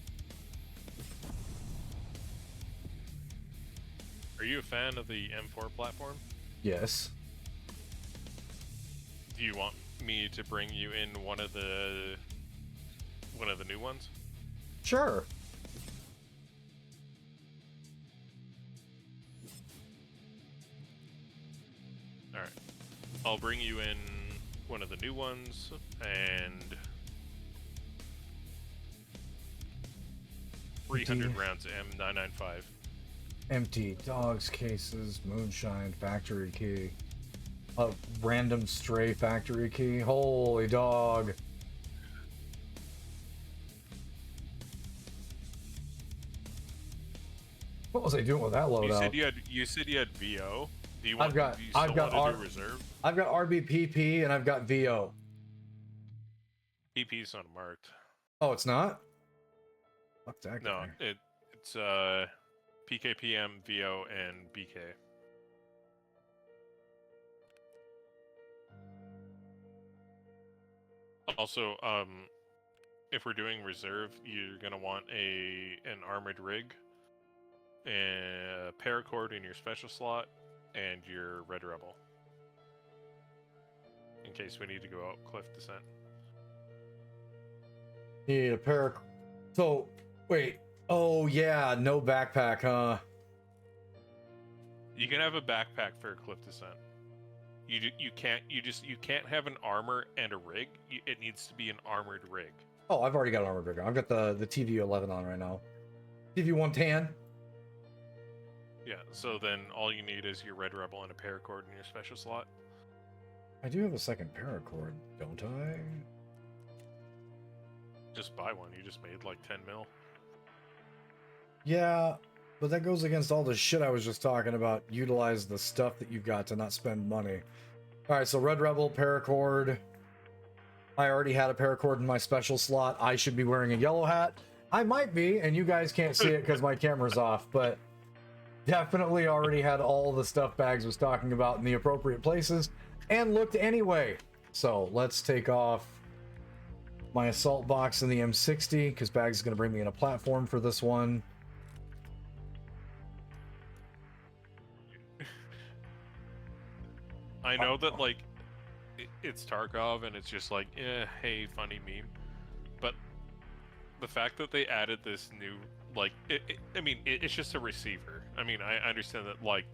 Are you a fan of the M4 platform? Yes. Do you want me to bring you in one of the new ones? Sure. All right. I'll bring you in one of the new ones and 300 rounds of M995. Empty dogs cases, moonshine, factory key. A random stray factory key. Holy dog. What was I doing with that loadout? You said you had VO. Do you want? I've got reserve? I've got RBPP and I've got VO. PP's not marked. Oh, it's not? Fuck that No, guy. it's PKPM, VO, and BK. Also, if we're doing reserve, you're gonna want an armored rig, a paracord in your special slot, and your Red Rebel, in case we need to go out cliff descent. Need a paracord. So, wait. Oh yeah, no backpack, huh? You can have a backpack for a cliff descent. You can't have an armor and a rig. It needs to be an armored rig. Oh, I've already got an armored rig. I've got the TV11 on right now. TV110. Yeah, so then all you need is your Red Rebel and a paracord in your special slot. I do have a second paracord, don't I? Just buy one. You just made like 10 mil. Yeah, but that goes against all the shit I was just talking about. Utilize the stuff that you've got to not spend money. Alright, so Red Rebel, paracord. I already had a paracord in my special slot. I should be wearing a yellow hat. I might be, and you guys can't see it because my camera's off, but definitely already had all the stuff Bags was talking about in the appropriate places and looked anyway. So let's take off my assault box and the M60 because Bags is going to bring me in a platform for this one. I know that, like, it's Tarkov and it's just like, hey, funny meme. But the fact that they added this new, like, it's just a receiver. I mean, I understand that, like,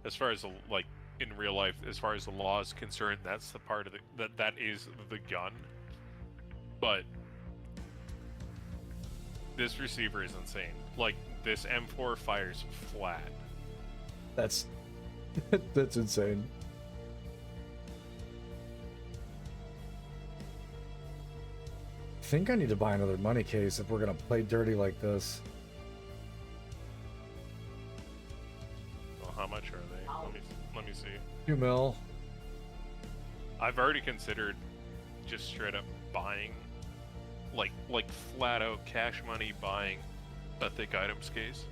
as far as, like, in real life, as far as the law is concerned, that's the part of that is the gun. But this receiver is insane. Like, this M4 fires flat. That's that's insane. I think I need to buy another money case if we're gonna play dirty like this. Well, how much are they? Let me see. 2 mil. I've already considered just straight up buying, like flat out cash money buying a thick items case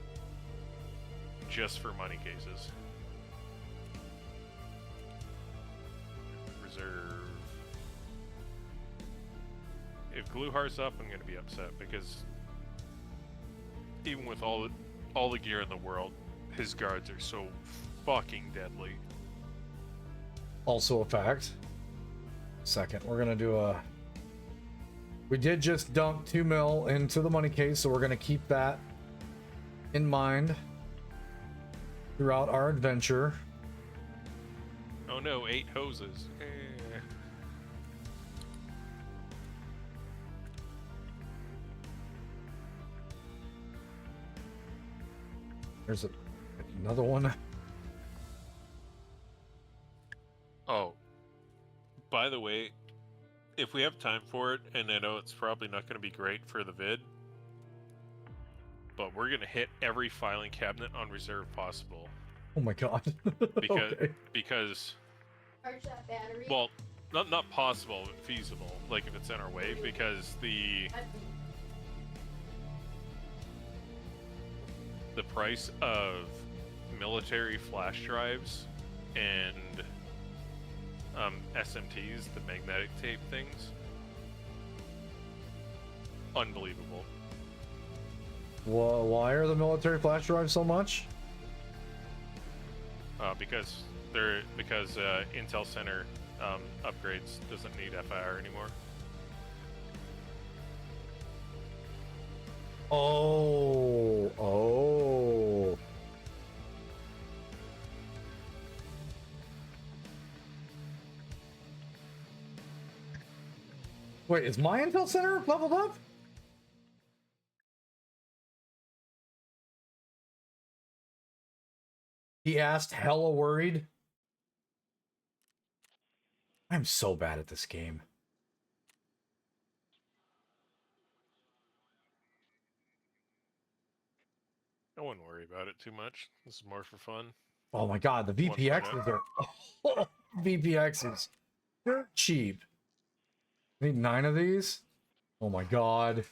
just for money cases. Reserve. If Gluhar's up, I'm gonna be upset because even with all the gear in the world, his guards are so fucking deadly. Also a fact. Second, we're gonna do a. We did just dump 2 mil into the money case, so we're gonna keep that in mind throughout our adventure. Oh no, 8 hoses. Eh. There's another one. Oh, by the way, if we have time for it, and I know it's probably not going to be great for the vid, but we're going to hit every filing cabinet on reserve possible. Oh my god. Because, Okay. because, Charge that battery. well, not possible, but feasible, like if it's in our way, because the price of military flash drives and SMTs, the magnetic tape things, unbelievable. Why are the military flash drives so much? Because Intel Center upgrades doesn't need FIR anymore. Oh. Wait, is my Intel Center leveled up? He asked, hella worried. I'm so bad at this game. I wouldn't worry about it too much. This is more for fun. Oh my god, the VPXs are VPXs. They're cheap. Need 9 of these? Oh my god.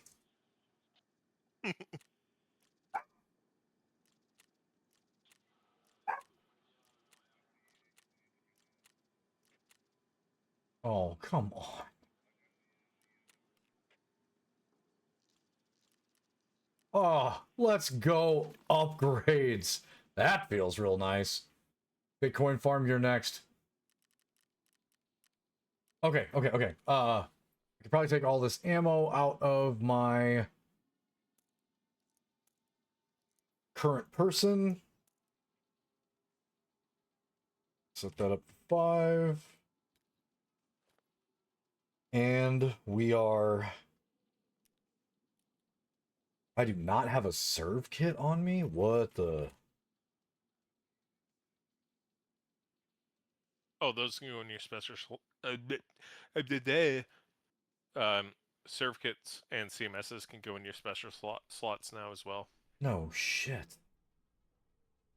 Oh, come on. Oh, let's go upgrades. That feels real nice. Bitcoin farm, you're next. Okay. I could probably take all this ammo out of my current person. Set that up to 5. And we are... I do not have a serve kit on me? What the... Oh, those can go in your special serve kits and CMSs can go in your special slots now as well. No shit.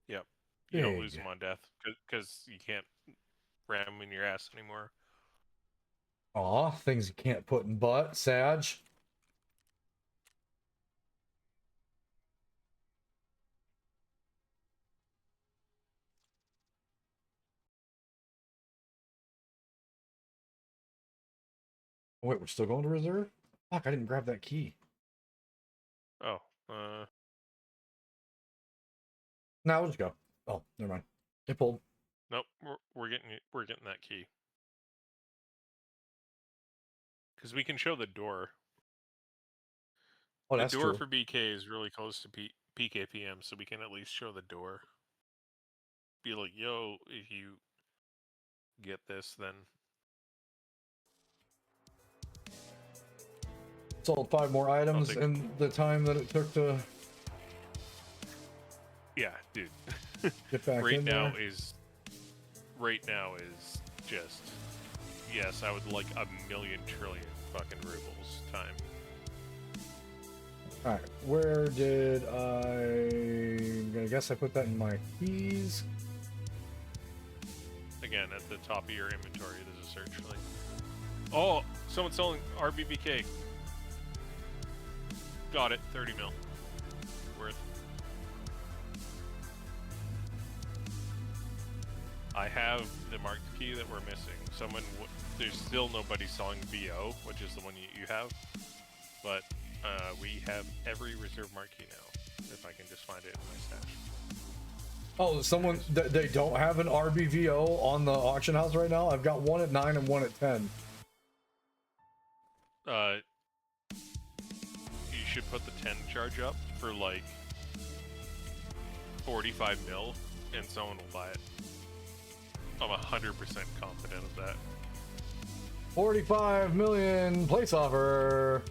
Yep. You don't Big. lose them on death because you can't ram them in your ass anymore. Aw, things you can't put in butt, Sag. Oh, wait, we're still going to reserve? Fuck, I didn't grab that key. Oh, Now we'll just go. Oh, never mind. It pulled. nope. We're getting that key because we can show the door. Oh, The that's door true. for BK is really close to PKPM, so we can at least show the door. Be like, yo, if you get this, then Sold 5 more items take- in the time that it took to yeah, dude. get back right in now there. is just yes, I would like 1,000,000,000,000,000 fucking rubles time. Alright, where did I guess I put that in my keys. Again, at the top of your inventory, there's a search link. Oh, someone's selling RBBK. Got it, 30 mil. Worth. I have the marked key that we're missing. There's still nobody selling VO, which is the one you have. But we have every reserve marquee now, if I can just find it in my stash. Oh, someone they don't have an RBVO on the auction house right now. I've got one at 9 and one at 10. You should put the 10 charge up for like 45 mil, and someone will buy it. I'm 100% confident of that. 45 million place offer.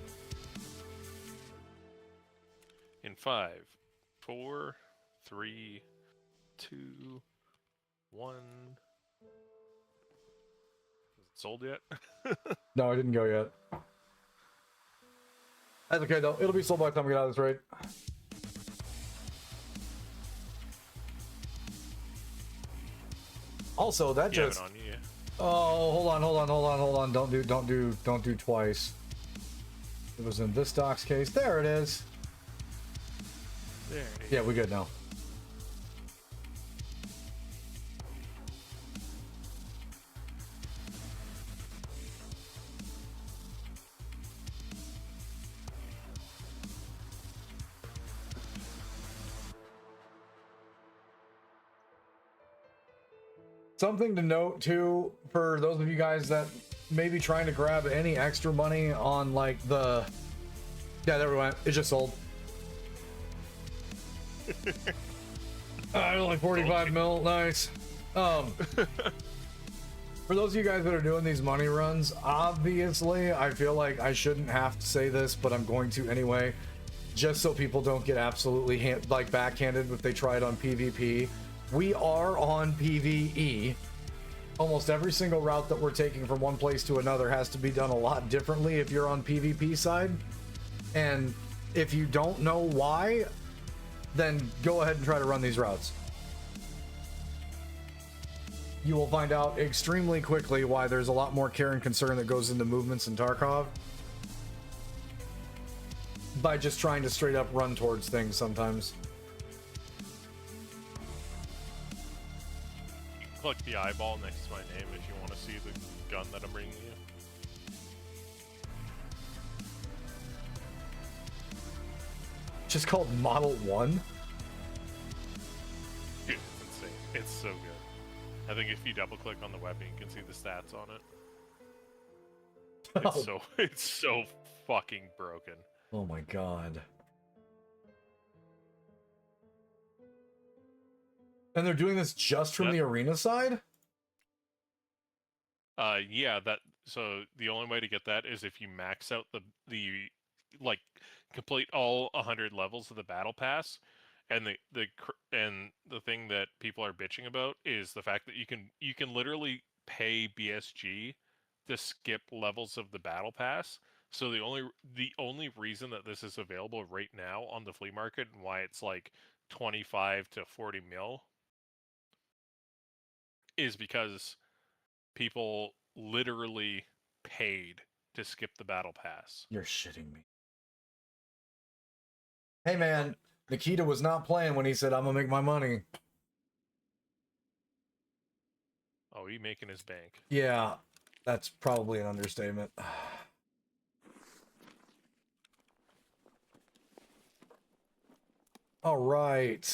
In 5, 4, 3, 2, 1. Is it sold yet? No, I didn't go yet. That's okay though. It'll be sold by the time we get out of this raid. Also, that You have just it on you, yeah. oh, hold on. Don't do twice. It was in this doc's case. There it is. There it is. Yeah, we good now. Something to note too, for those of you guys that may be trying to grab any extra money on like the... Yeah, there we went. It just sold. Only 45 mil. Nice. For those of you guys that are doing these money runs, obviously, I feel like I shouldn't have to say this, but I'm going to anyway, just so people don't get absolutely backhanded if they try it on PvP. We are on PvE. Almost every single route that we're taking from one place to another has to be done a lot differently if you're on PvP side. And if you don't know why, then go ahead and try to run these routes. You will find out extremely quickly why there's a lot more care and concern that goes into movements in Tarkov by just trying to straight up run towards things sometimes. You can click the eyeball next to my name if you want to see the gun that I'm bringing you. Just called Model 1? Dude, it's insane. It's so good. I think if you double click on the weapon, you can see the stats on it. It's so fucking broken. Oh my god. And they're doing this just from the arena side? Yeah, so the only way to get that is if you max out the like complete all 100 levels of the battle pass, and the thing that people are bitching about is the fact that you can literally pay BSG to skip levels of the battle pass. So the only reason that this is available right now on the flea market and why it's like 25 to 40 mil is because people literally paid to skip the battle pass. You're shitting me. Hey man, Nikita was not playing when he said, I'm gonna make my money. Oh, he making his bank. Yeah, that's probably an understatement. All right.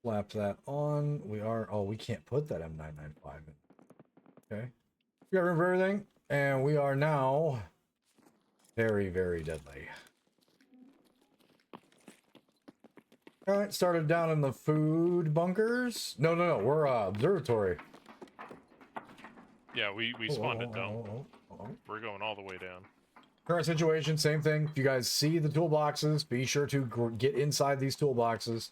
Slap that on. We are. Oh, we can't put that M995 in. Okay. We got room for everything, and we are now very, very deadly. All right. Started down in the food bunkers. No, no, no. We're observatory. Yeah, we spawned it down. Oh. We're going all the way down. Current situation, same thing. If you guys see the toolboxes, be sure to get inside these toolboxes.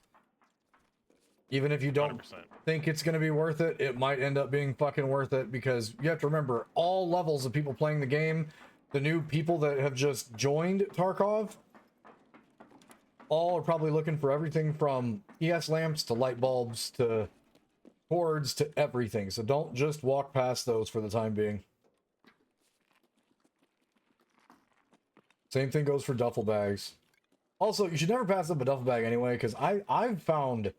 Even if you don't 100%. think it's going to be worth it, it might end up being fucking worth it, because you have to remember, all levels of people playing the game, the new people that have just joined Tarkov, all are probably looking for everything from ES lamps to light bulbs to cords to everything. So don't just walk past those for the time being. Same thing goes for duffel bags. Also, you should never pass up a duffel bag anyway, because I've found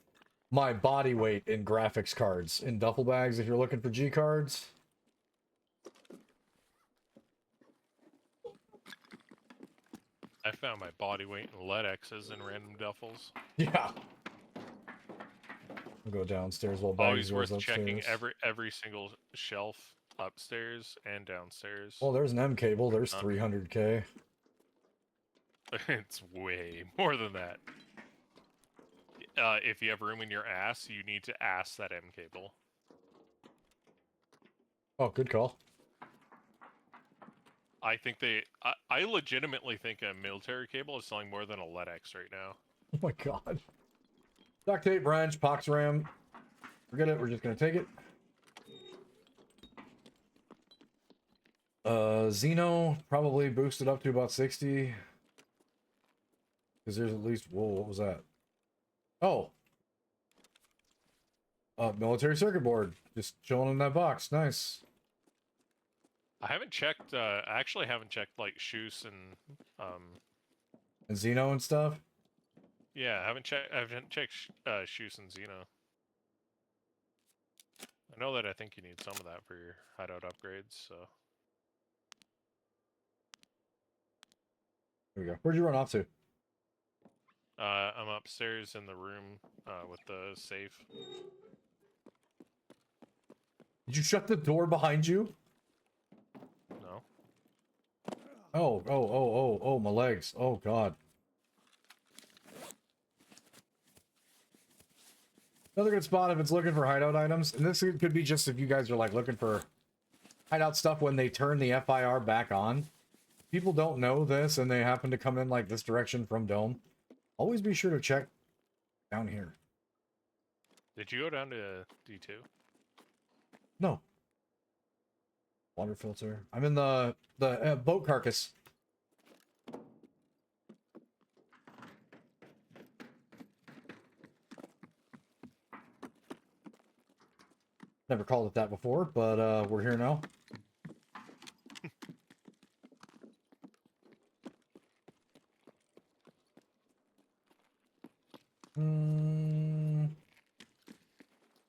my body weight in graphics cards in duffel bags if you're looking for G cards. I found my body weight in lead X's and random duffels. Yeah. We'll go downstairs while Always bags worth goes upstairs. checking every single shelf upstairs and downstairs. Well, there's an M cable. There's 300k. It's way more than that. If you have room in your ass, you need to ass that M cable. Oh, good call. I think I legitimately think a military cable is selling more than a lead X right now. Oh my god. Duct tape, wrench, pox ram. Forget it. We're just gonna take it. Xeno probably boosted up to about 60. Because there's at least, whoa, what was that? Oh. Military circuit board. Just chilling in that box. Nice. I haven't checked, I actually haven't checked, like, shoes and Xeno and stuff? yeah, I haven't checked shoes and Xeno. I know that I think you need some of that for your hideout upgrades, so. There we go. Where'd you run off to? I'm upstairs in the room with the safe. Did you shut the door behind you? No. Oh, my legs. Oh, God. Another good spot if it's looking for hideout items. And this could be just if you guys are, like, looking for hideout stuff when they turn the FIR back on. People don't know this and they happen to come in, like, this direction from Dome. Always be sure to check down here. Did you go down to D2? No. Water filter. I'm in the boat carcass. Never called it that before, but we're here now.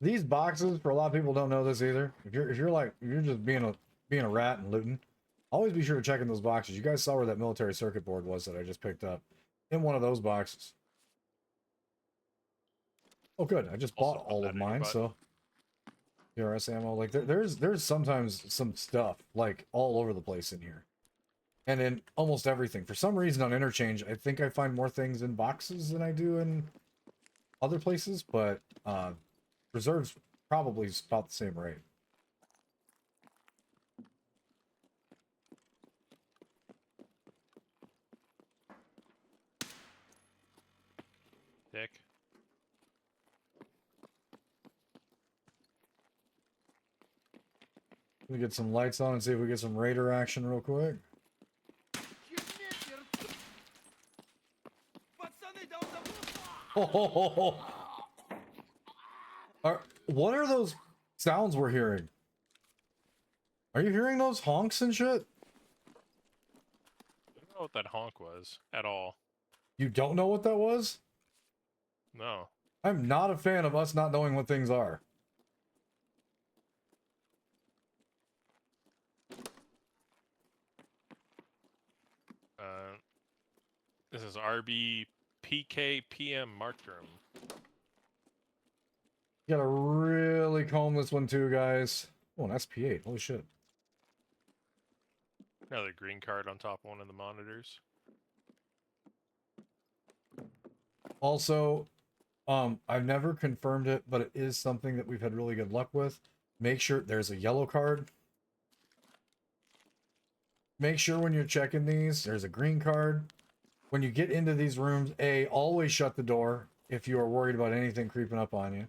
These boxes, for a lot of people, don't know this either. If you're just being a rat and looting, always be sure to check in those boxes. You guys saw where that military circuit board was that I just picked up, in one of those boxes. Oh, good. I just bought all of mine, so PRS ammo. Like there's sometimes some stuff like all over the place in here, and in almost everything. For some reason on Interchange, I think I find more things in boxes than I do in other places, but reserves probably about the same rate. Dick. Let me get some lights on and see if we get some raider action real quick. Oh. What are those sounds we're hearing? Are you hearing those honks and shit? I don't know what that honk was at all. You don't know what that was? No. I'm not a fan of us not knowing what things are. This is RB PK PM marked room. Gotta really comb this one too, guys. Oh, an SP8. Holy shit. Another green card on top of one of the monitors. Also, I've never confirmed it, but it is something that we've had really good luck with. Make sure there's a yellow card. Make sure when you're checking these, there's a green card. When you get into these rooms, A, always shut the door if you are worried about anything creeping up on you.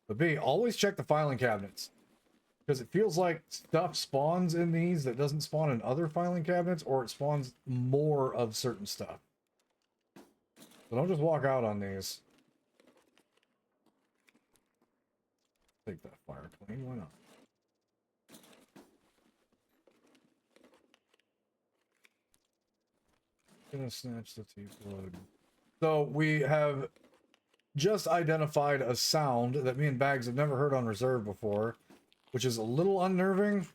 But B, always check the filing cabinets. Because it feels like stuff spawns in these that doesn't spawn in other filing cabinets, or it spawns more of certain stuff. So don't just walk out on these. Take that fire clean, why not? Gonna snatch the T-plug. So we have just identified a sound that me and Bags have never heard on reserve before, which is a little unnerving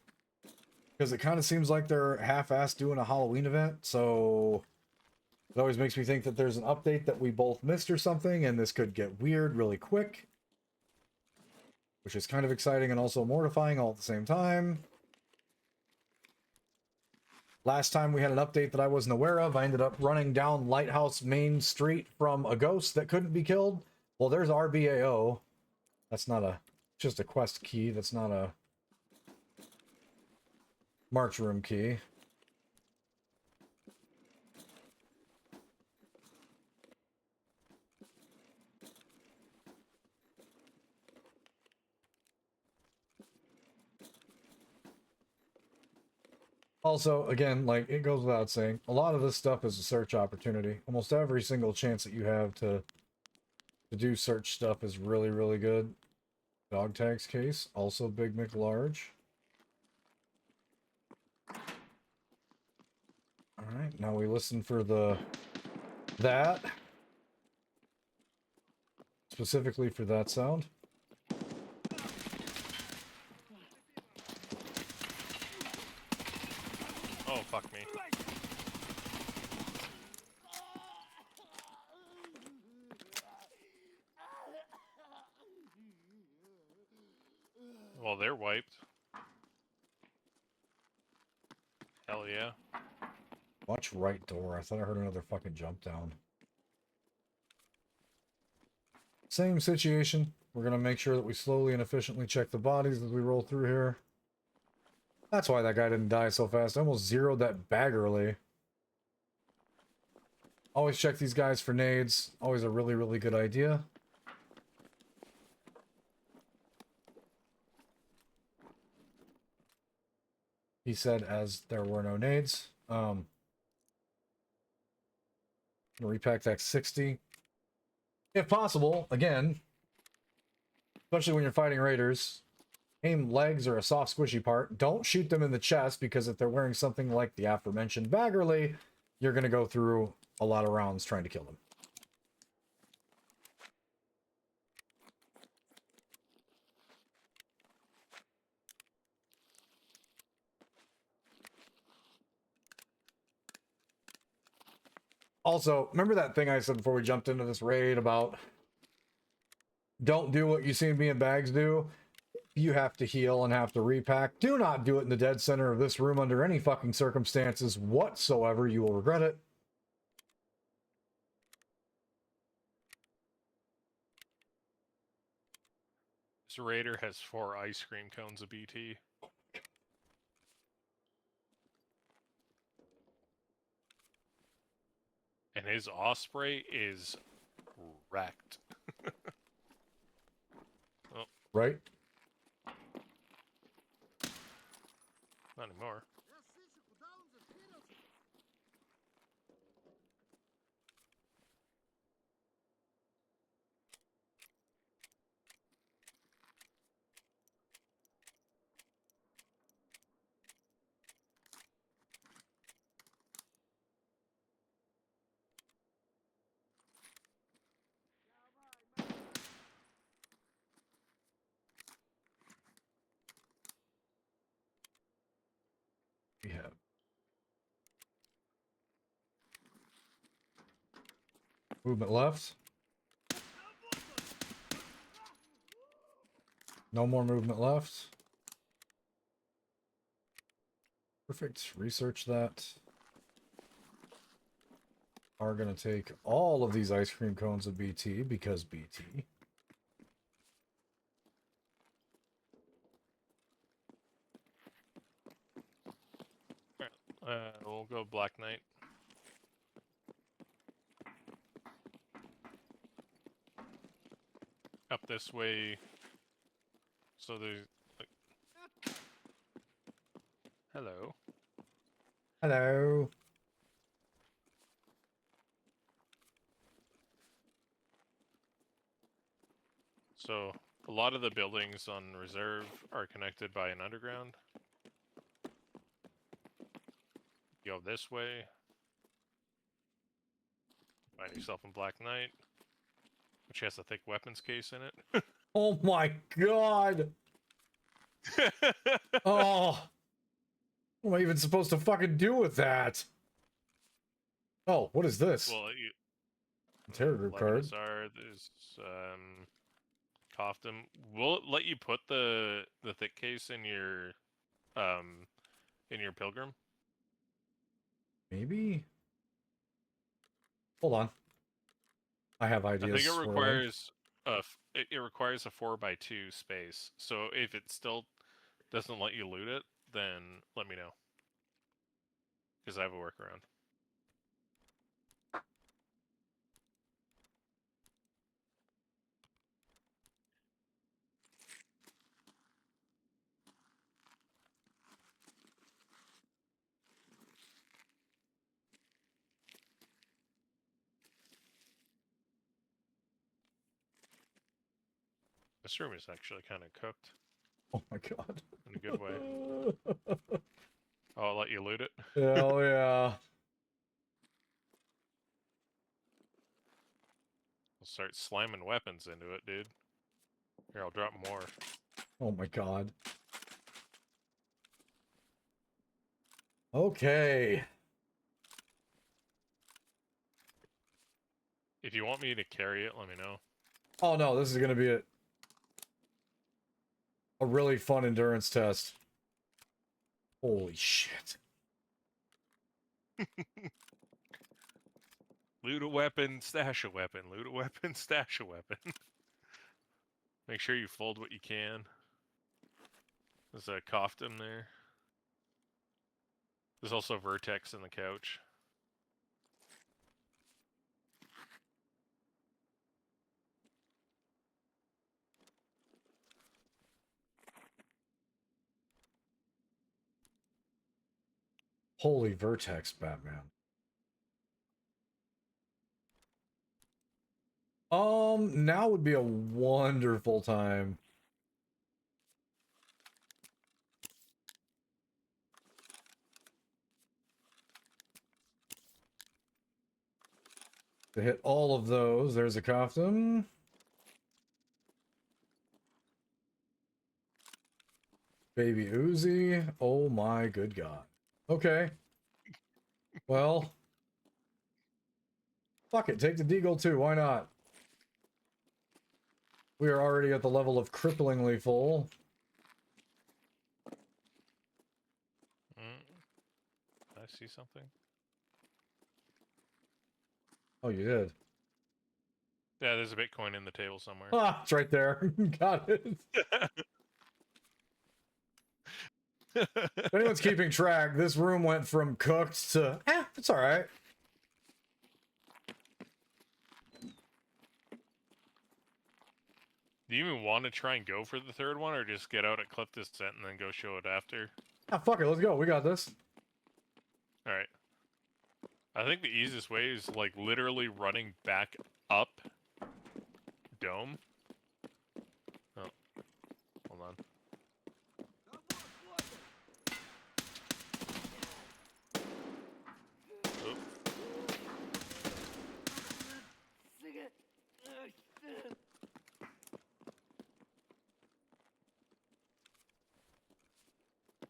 because it kind of seems like they're half-assed doing a Halloween event. So it always makes me think that there's an update that we both missed or something, and this could get weird really quick, which is kind of exciting and also mortifying all at the same time. Last time we had an update that I wasn't aware of, I ended up running down Lighthouse Main Street from a ghost that couldn't be killed. Well, there's RBAO. That's not a, just a quest key. That's not a March room key. Also, again, like it goes without saying, a lot of this stuff is a search opportunity. Almost every single chance that you have to do search stuff is really, really good. Dog tags case, also Big McLarge. Alright, now we listen for that. Specifically for that sound. Oh, fuck me. Well, they're wiped. Hell yeah. Watch right door. I thought I heard another fucking jump down. Same situation. We're gonna make sure that we slowly and efficiently check the bodies as we roll through here. That's why that guy didn't die so fast. I almost zeroed that bag early. Always check these guys for nades. Always a really, really good idea. He said as there were no nades. Repack that 60. If possible, again, especially when you're fighting raiders, aim legs or a soft squishy part. Don't shoot them in the chest, because if they're wearing something like the aforementioned Baggerly, you're going to go through a lot of rounds trying to kill them. Also, remember that thing I said before we jumped into this raid about don't do what you see me and Bags do? You have to heal and have to repack. Do not do it in the dead center of this room under any fucking circumstances whatsoever. You will regret it. This raider has 4 ice cream cones of BT. And his Osprey is wrecked. Oh, Right? not anymore. Movement left. No more movement left. Perfect. Research that. Are going to take all of these ice cream cones of BT because BT. We'll go Black Knight. Up this way. So there's... Like... Hello. Hello. So a lot of the buildings on reserve are connected by an underground. Go this way. Find yourself in Black Knight, which has a thick weapons case in it. Oh my god. Oh. What am I even supposed to fucking do with that? Oh, what is this? Well, you... Tarot card. There's Koftum. Will it let you put the thick case in your pilgrim? Maybe? Hold on. I have ideas. I think it requires it requires a 4x2 space. So if it still doesn't let you loot it, then let me know. Because I have a workaround. This room is actually kind of cooked. Oh my god. In a good way. Oh, I'll let you loot it? Hell yeah. I'll start slamming weapons into it, dude. Here, I'll drop more. Oh my god. Okay. If you want me to carry it, let me know. Oh no, this is gonna be a really fun endurance test. Holy shit. Loot a weapon, stash a weapon. Loot a weapon, stash a weapon. Make sure you fold what you can. There's a Koftum there. There's also Vertex in the couch. Holy Vertex, Batman. Now would be a wonderful time. To hit all of those. There's a Koftum. Baby Uzi. Oh my good god. Okay. Well. Fuck it. Take the Deagle too. Why not? We are already at the level of cripplingly full. I see something. Oh, you did? Yeah, there's a Bitcoin in the table somewhere. Ah, it's right there. Got it. If anyone's keeping track, this room went from cooked to, it's alright. Do you even want to try and go for the third one, or just get out at Cliff Descent and then go show it after? Ah, fuck it, let's go. We got this. Alright. I think the easiest way is, like, literally running back up Dome. Oh. Hold on. Oh.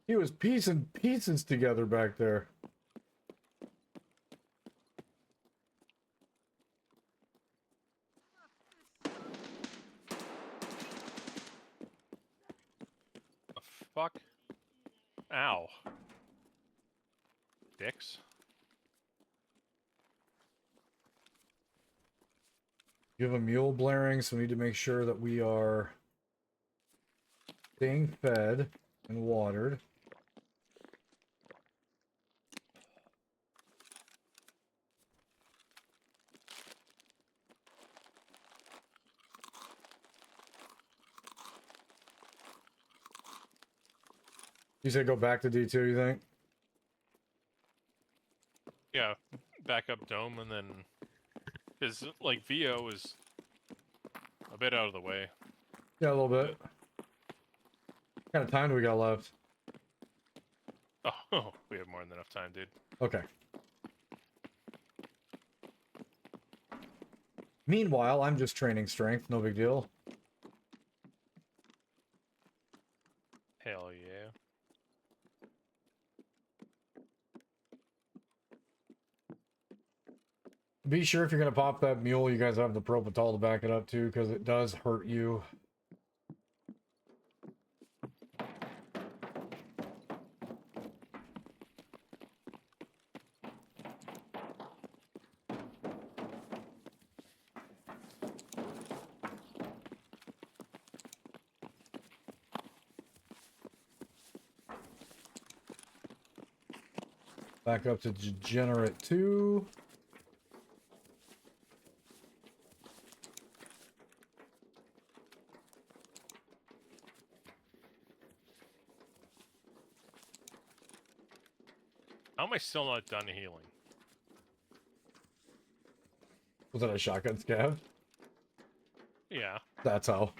He was piecing pieces together back there. fuck? Ow. Dicks. You have a mule blaring, so we need to make sure that we are staying fed and watered. You said go back to D2, you think? Yeah, back up dome and then... Because, like, VO is a bit out of the way. Yeah, a little bit. What kind of time do we got left? Oh, we have more than enough time, dude. Okay. Meanwhile, I'm just training strength, no big deal. Hell yeah. Be sure if you're gonna pop that mule, you guys have the propofol to back it up too, because it does hurt you. Back up to Degenerate 2. How am I still not done healing? Was that a shotgun scav? Yeah. That's how.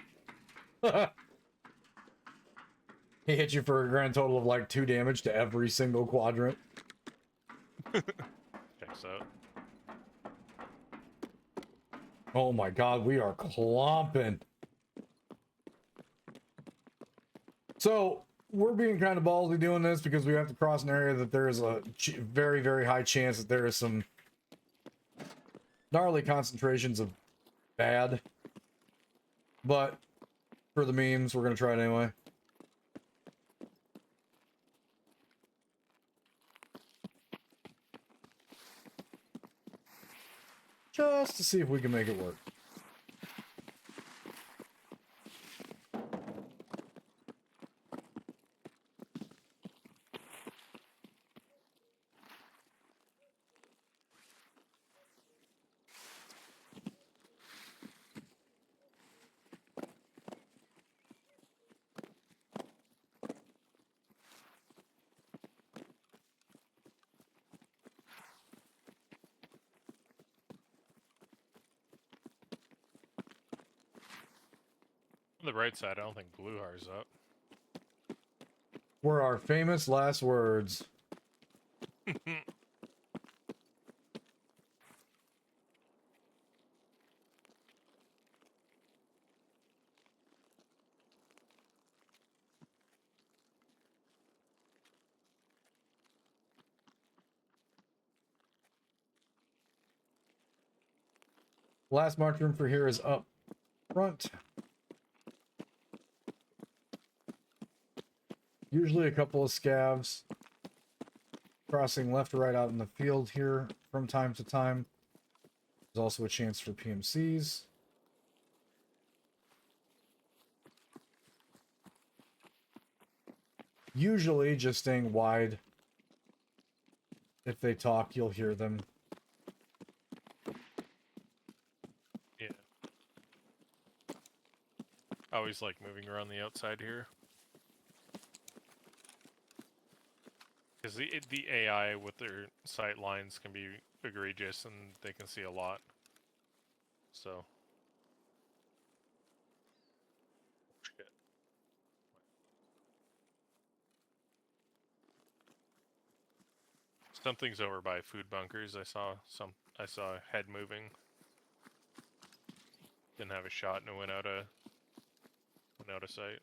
He hit you for a grand total of like 2 damage to every single quadrant. Checks out. Oh my god, we are clomping. So, we're being kind of ballsy doing this because we have to cross an area that there is a very, very high chance that there is some gnarly concentrations of bad. But, for the memes, we're going to try it anyway. Just to see if we can make it work. On the right side, I don't think Bluehar's up. Were our famous last words. Last march room for here is up front. Usually a couple of scavs crossing left or right out in the field here from time to time. There's also a chance for PMCs. Usually just staying wide. If they talk, you'll hear them. Yeah. I always like moving around the outside here. Because the AI with their sight lines can be egregious and they can see a lot. So. Shit. Something's over by food bunkers. I saw a head moving. Didn't have a shot and it went out of sight.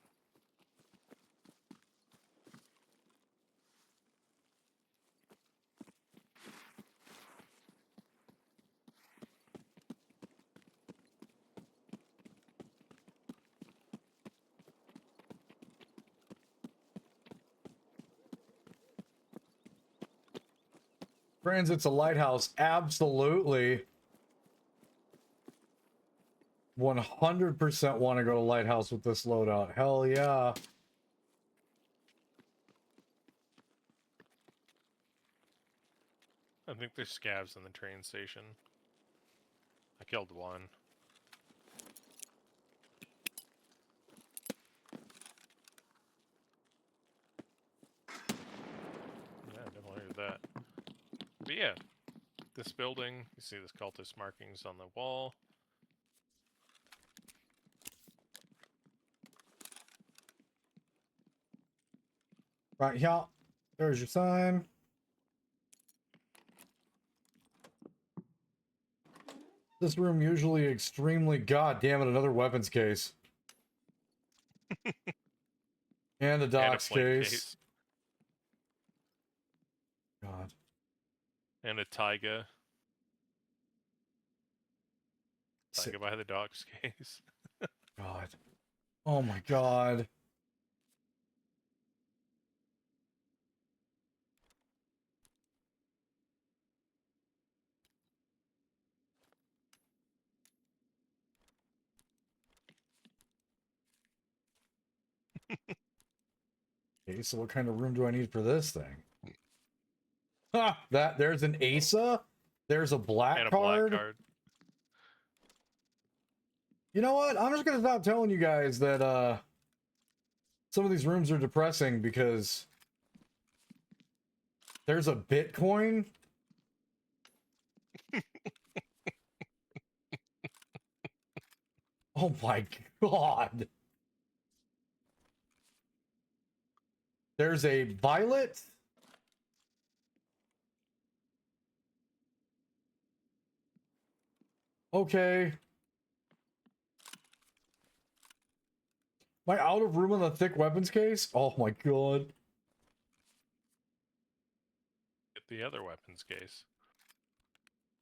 Transit's a lighthouse. Absolutely. 100% want to go to lighthouse with this loadout. Hell yeah. I think there's scavs in the train station. I killed one. Yeah, definitely heard that. But yeah, this building, you see this cultist markings on the wall. Right, yeah. There's your sign. This room usually extremely... God damn it, another weapons case. And a docks plate case. God. And a taiga. Sick. Taiga by the docks case. God. Oh my god. Okay, so what kind of room do I need for this thing? Ha! There's an Asa. There's a black And a card. black card. You know what? I'm just gonna stop telling you guys that some of these rooms are depressing because there's a Bitcoin. Oh my god. There's a violet. Okay. Am I out of room on the thick weapons case? Oh my god. Get the other weapons case.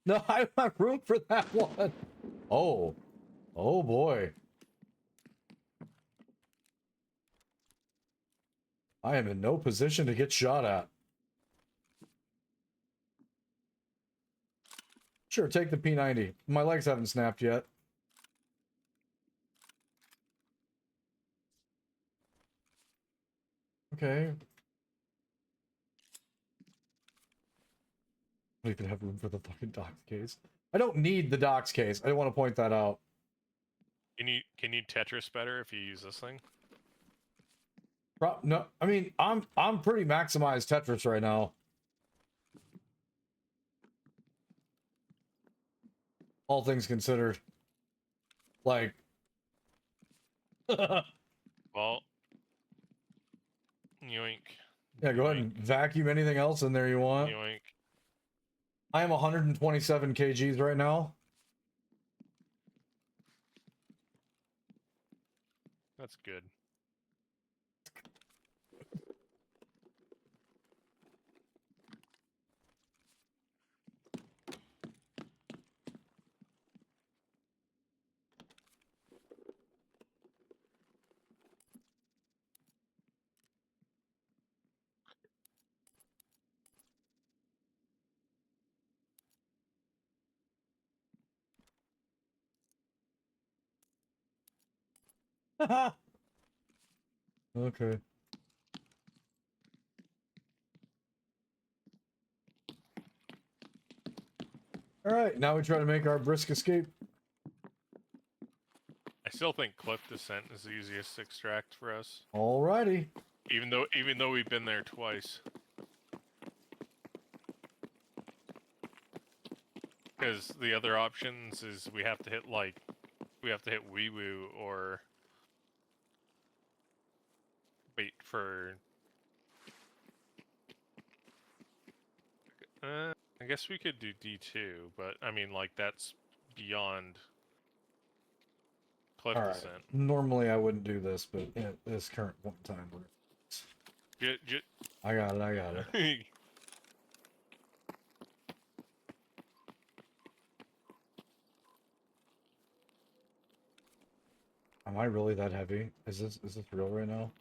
No, I don't have room for that one. Oh. Oh boy. I am in no position to get shot at. Sure, take the P90. My legs haven't snapped yet. Okay. I don't even have room for the fucking docs case. I don't need the docs case. I want to point that out. Can you Tetris better if you use this thing? No, I mean, I'm pretty maximized Tetris right now. All things considered. Like... Well, yoink. Yeah, go ahead and vacuum anything else in there you want. Yoink. I am 127 kgs right now. That's good. Okay. Alright, now we try to make our brisk escape. I still think cliff descent is the easiest to extract for us. Alrighty. Even though we've been there twice. Because the other options is we have to hit Wee Woo or wait for I guess we could do D2, but I mean like that's beyond cliff Alright. descent. Normally I wouldn't do this, but at this current point in time, I got it, I got it. Am I really that heavy? Is this real right now?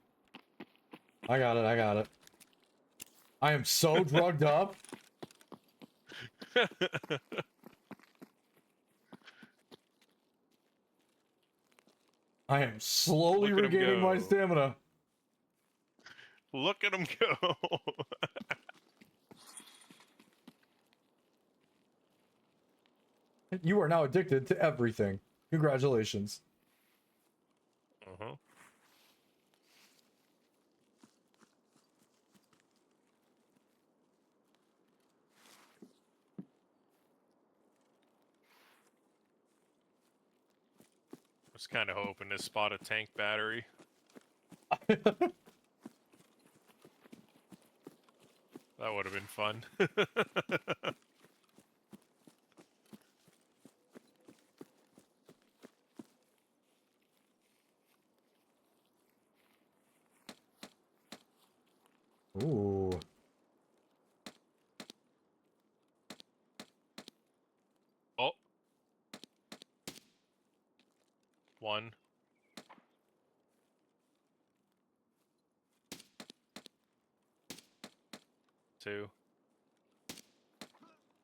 I got it, I got it. I am so drugged up. I am slowly Look at him regaining my go. stamina. Look at him go. You are now addicted to everything. Congratulations. Uh-huh. I was kind of hoping to spot a tank battery. That would have been fun. Ooh. Oh. One. Two.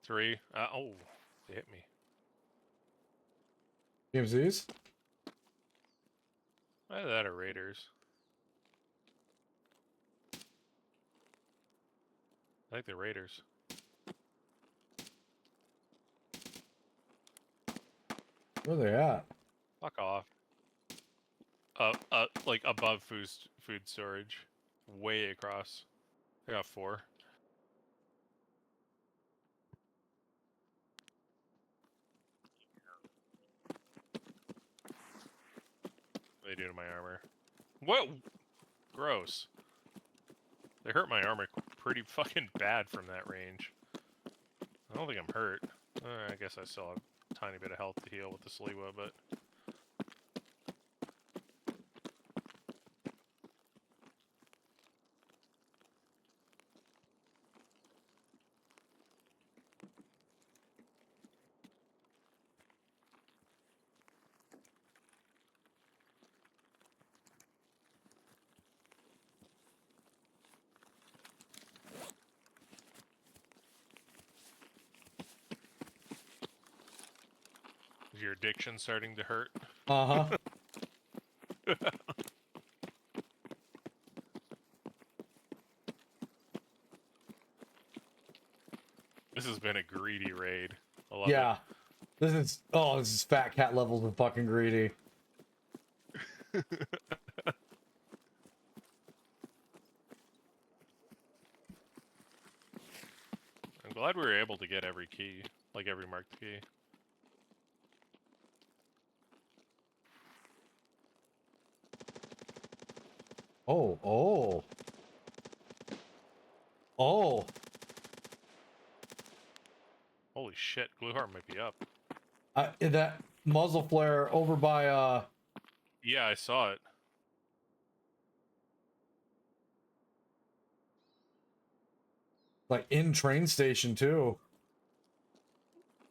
Three. Oh, they hit me. TMZs? Either that or Raiders. I think they're Raiders. Where are they at? Fuck off. Like above food storage. Way across. I got 4. What they do to my armor? Whoa! Gross. They hurt my armor pretty fucking bad from that range. I don't think I'm hurt. I guess I still have a tiny bit of health to heal with the Sliwa, but... Is your addiction starting to hurt? Uh-huh. This has been a greedy raid. I love Yeah. This is fat cat levels of fucking greedy. it. I'm glad we were able to get every key. Like every marked key. Oh, oh. Oh. Holy shit, Glueheart might be up. That muzzle flare over by, Yeah, I saw it. like, in train station, too.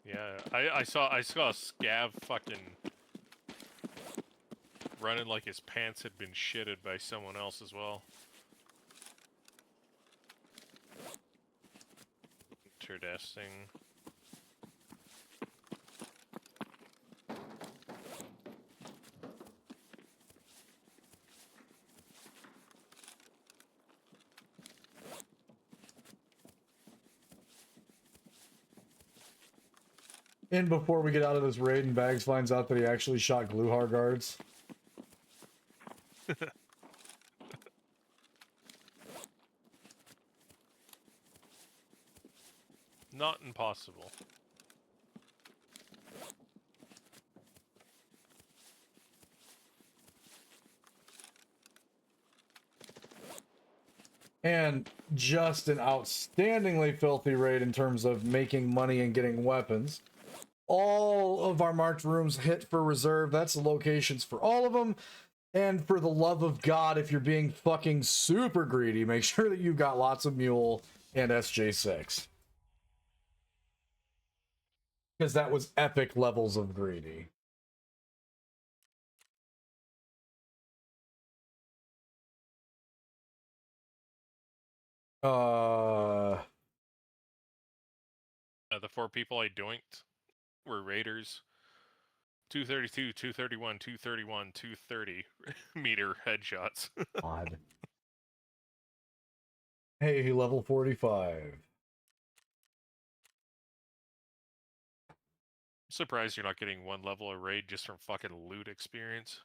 Yeah, I saw a scav fucking running like his pants had been shitted by someone else as well. Interesting. And before we get out of this raid and Bags finds out that he actually shot Gluhar guards. Not impossible. And just an outstandingly filthy raid in terms of making money and getting weapons. All of our marked rooms hit for reserve. That's the locations for all of them. And for the love of God, if you're being fucking super greedy, make sure that you've got lots of Mule and SJ6. Because that was epic levels of greedy. The 4 people I doinked were raiders. 232, 231, 231, 230 meter headshots. Odd. Hey, level 45. Surprised you're not getting 1 level of raid just from fucking loot experience.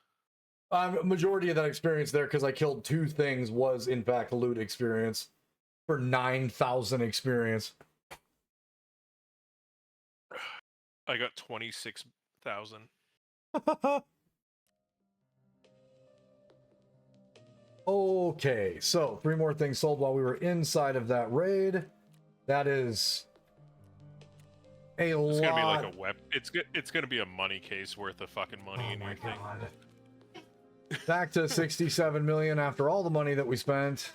Majority of that experience there, because I killed 2 things, was in fact loot experience for 9,000 experience. I got 26,000. Okay, so 3 more things sold while we were inside of that raid. That is a lot. It's gonna be like a weapon. It's gonna be a money case worth of fucking money in your thing. Back to 67 million after all the money that we spent.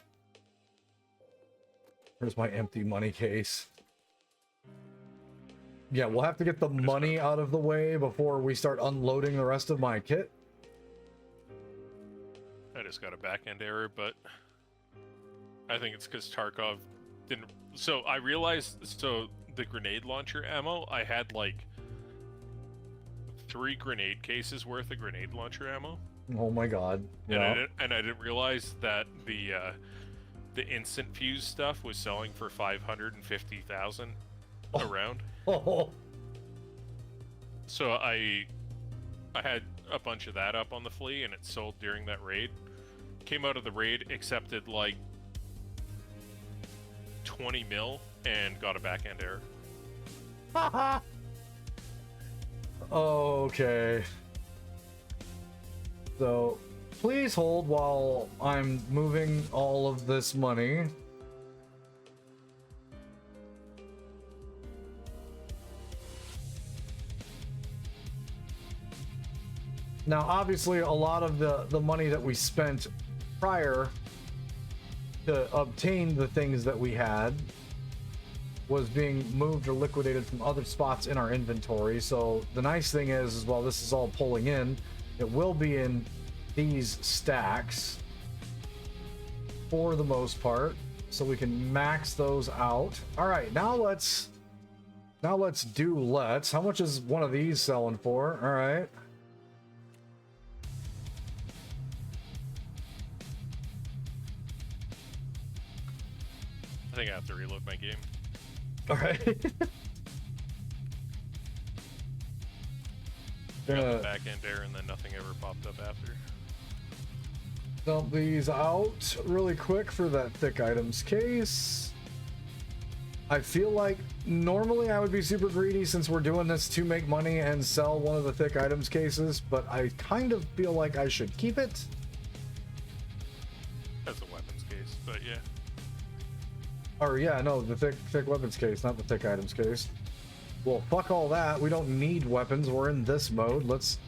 Here's my empty money case. Yeah, we'll have to get the money out of the way before we start unloading the rest of my kit. I just got a back-end error, but I think it's because Tarkov didn't... So I realized, so the grenade launcher ammo, I had like 3 grenade cases worth of grenade launcher ammo. Oh my god. Yeah. And I didn't realize that the instant fuse stuff was selling for 550,000 a round. Oh. So I had a bunch of that up on the flea, and it sold during that raid. Came out of the raid, accepted like 20 mil, and got a back-end error. Okay. So, please hold while I'm moving all of this money. Now, obviously, a lot of the money that we spent prior to obtain the things that we had was being moved or liquidated from other spots in our inventory. So the nice thing is while this is all pulling in, it will be in these stacks for the most part, so we can max those out. All right, now let's do let's. How much is one of these selling for? All right. I think I have to reload my game. All right. Got the back-end error, and then nothing ever popped up after. Dump these out really quick for that thick items case. I feel like normally I would be super greedy since we're doing this to make money and sell one of the thick items cases, but I kind of feel like I should keep it. That's a weapons case, but yeah. Or yeah, no, the thick weapons case, not the thick items case. Well, fuck all that. We don't need weapons. We're in this mode. Let's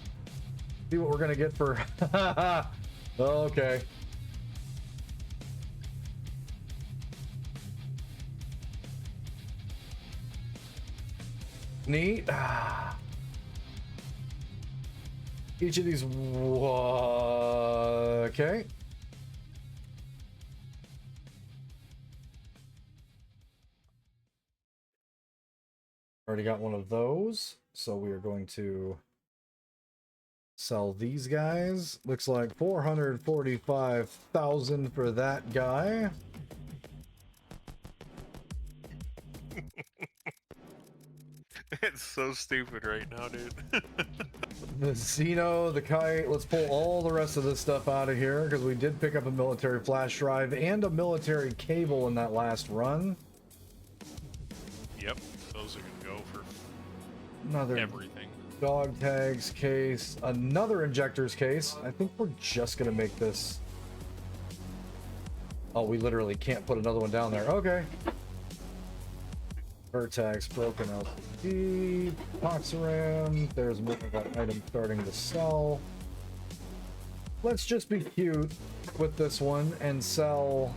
see what we're gonna get for... Okay. Neat. Each of these... Okay. Already got one of those, so we are going to sell these guys. Looks like 445,000 for that guy. It's so stupid right now, dude. The Xeno, the kite. Let's pull all the rest of this stuff out of here because we did pick up a military flash drive and a military cable in that last run. Yep, those are gonna go for Another everything. dog tags case, another injectors case. I think we're just gonna make this. Oh, we literally can't put another one down there. Okay. Vertex, broken LCD, Poxaram. There's more of that item starting to sell. Let's just be cute with this one and sell.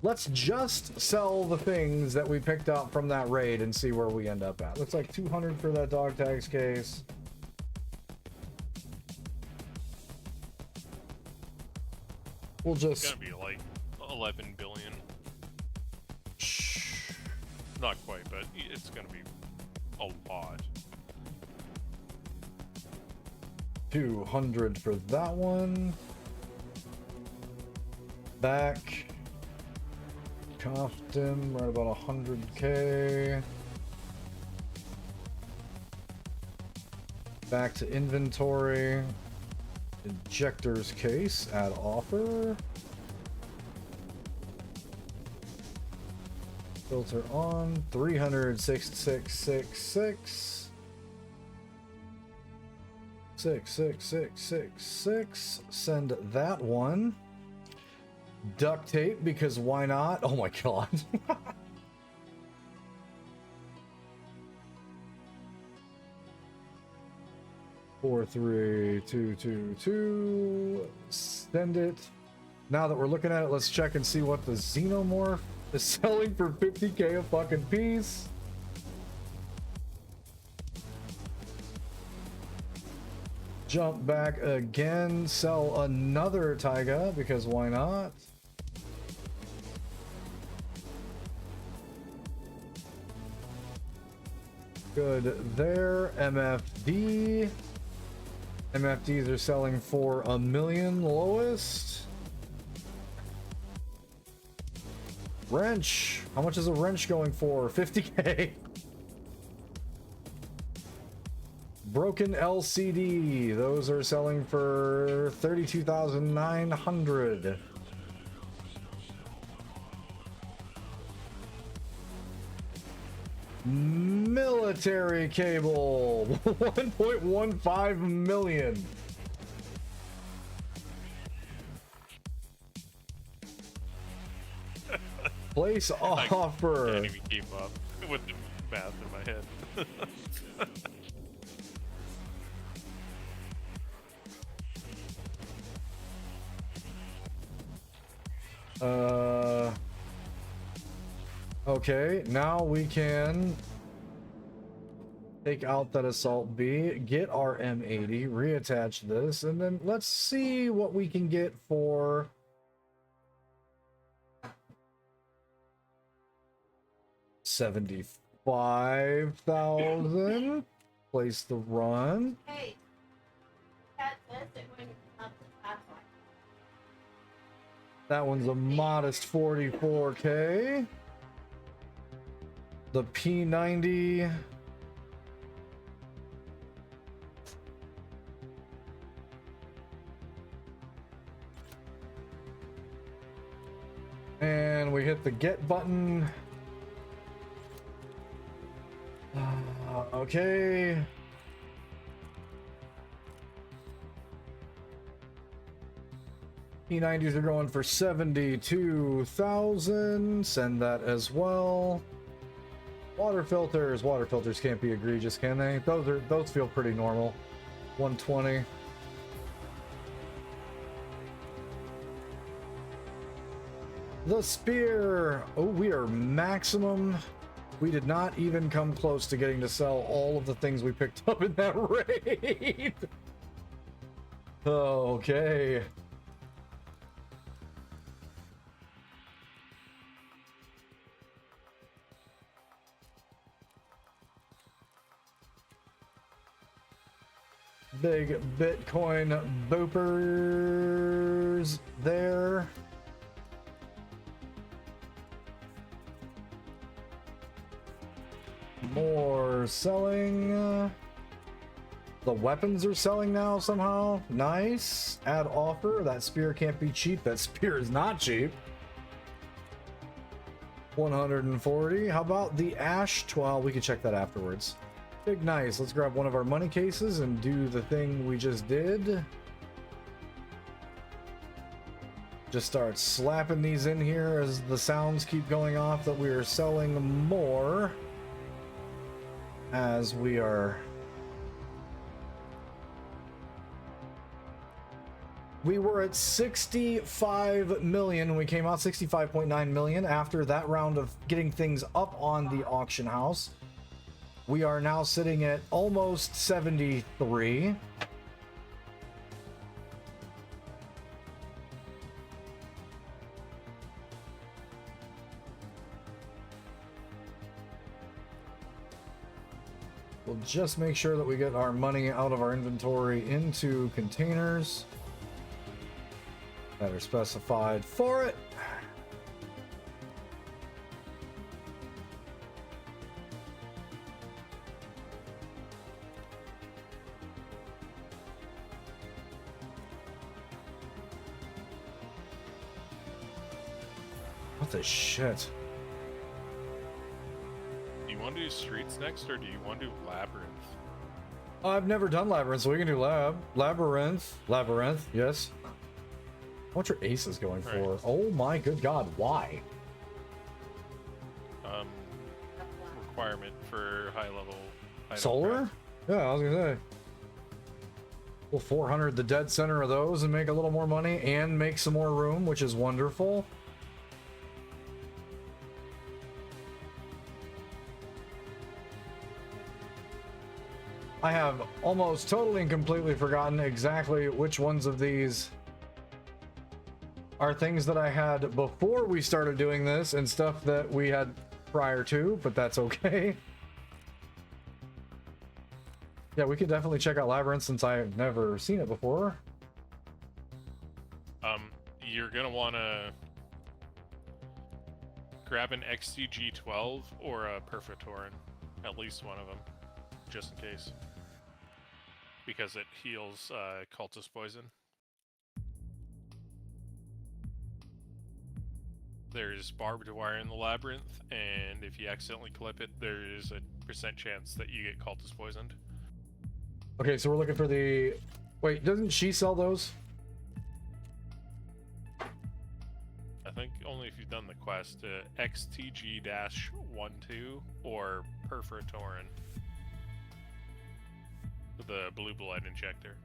Let's just sell the things that we picked out from that raid and see where we end up at. Looks like 200 for that dog tags case. We'll It's just... gonna be like 11 billion. Not quite, but it's gonna be a lot. 200 for that one. Back. Costume, right about 100k. Back to inventory. Injector's case, add offer. Filter on, 300,666. 66666. Send that one. Duct tape, because why not? Oh my god. 43222. Send it. Now that we're looking at it, let's check and see what the xenomorph is selling for 50k a fucking piece. Jump back again, sell another Taiga, because why not? Good there. MFD. MFDs are selling for $1 million lowest. Wrench. How much is a wrench going for? 50k. Broken LCD. Those are selling for 32,900. Military cable. 1.15 million. Place offer. I can't even keep up with the math in my head. Okay, now we can take out that assault B, get our M80, reattach this, and then let's see what we can get for $75,000. Place the run. Hey, Cat says it went up the pathway. That one's a modest 44k. The P90. And we hit the get button. Okay. P90s are going for 72,000. Send that as well. Water filters. Water filters can't be egregious, can they? Those feel pretty normal. 120. The spear. Oh, we are maximum. We did not even come close to getting to sell all of the things we picked up in that raid. Okay. Big Bitcoin boopers there. More selling. The weapons are selling now somehow. Nice. Add offer. That spear can't be cheap. That spear is not cheap. 140. How about the ash? 12. We can check that afterwards. Big nice. Let's grab one of our money cases and do the thing we just did. Just start slapping these in here as the sounds keep going off that we are selling more. As we are... We were at 65 million. We came out 65.9 million after that round of getting things up on the auction house. We are now sitting at almost 73. We'll just make sure that we get our money out of our inventory into containers that are specified for it. What the shit? Do you want to do streets next, or do you want to do labyrinth? I've never done Labyrinth, so we can do Labyrinth, yes. What's your aces going for? Right. Oh my good god, why? Requirement for high level. Solar? Yeah, I was gonna say. Well, 400 the dead center of those and make a little more money and make some more room, which is wonderful. I have almost totally and completely forgotten exactly which ones of these are things that I had before we started doing this and stuff that we had prior to, but that's okay. Yeah, we could definitely check out Labyrinth since I've never seen it before. You're gonna wanna grab an XTG-12 or a Perfitorin, at least one of them, just in case, because it heals cultist poison. There's barbed wire in the labyrinth, and if you accidentally clip it, there's a % chance that you get cultist poisoned. Okay, so we're looking for the... Wait, doesn't she sell those? I think only if you've done the quest, XTG-12 or Perfitorin, the blue blood injector.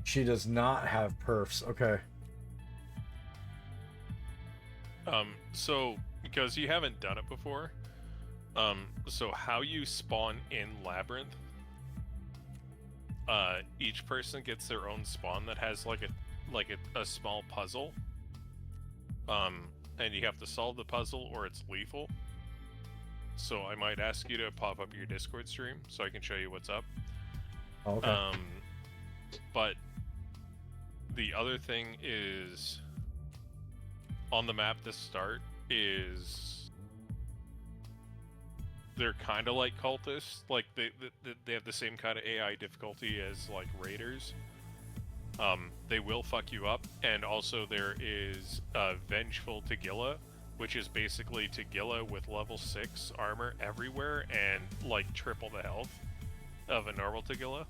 She does not have perfs. Okay. So because you haven't done it before, so how you spawn in Labyrinth, each person gets their own spawn that has like a small puzzle, and you have to solve the puzzle or it's lethal. So I might ask you to pop up your Discord stream so I can show you what's up. Okay. But the other thing is, on the map to start is they're kind of like cultists. Like they have the same kind of AI difficulty as like raiders. They will fuck you up, and also there is Vengeful Tagilla, which is basically Tagilla with level 6 armor everywhere and like triple the health of a normal Tagilla.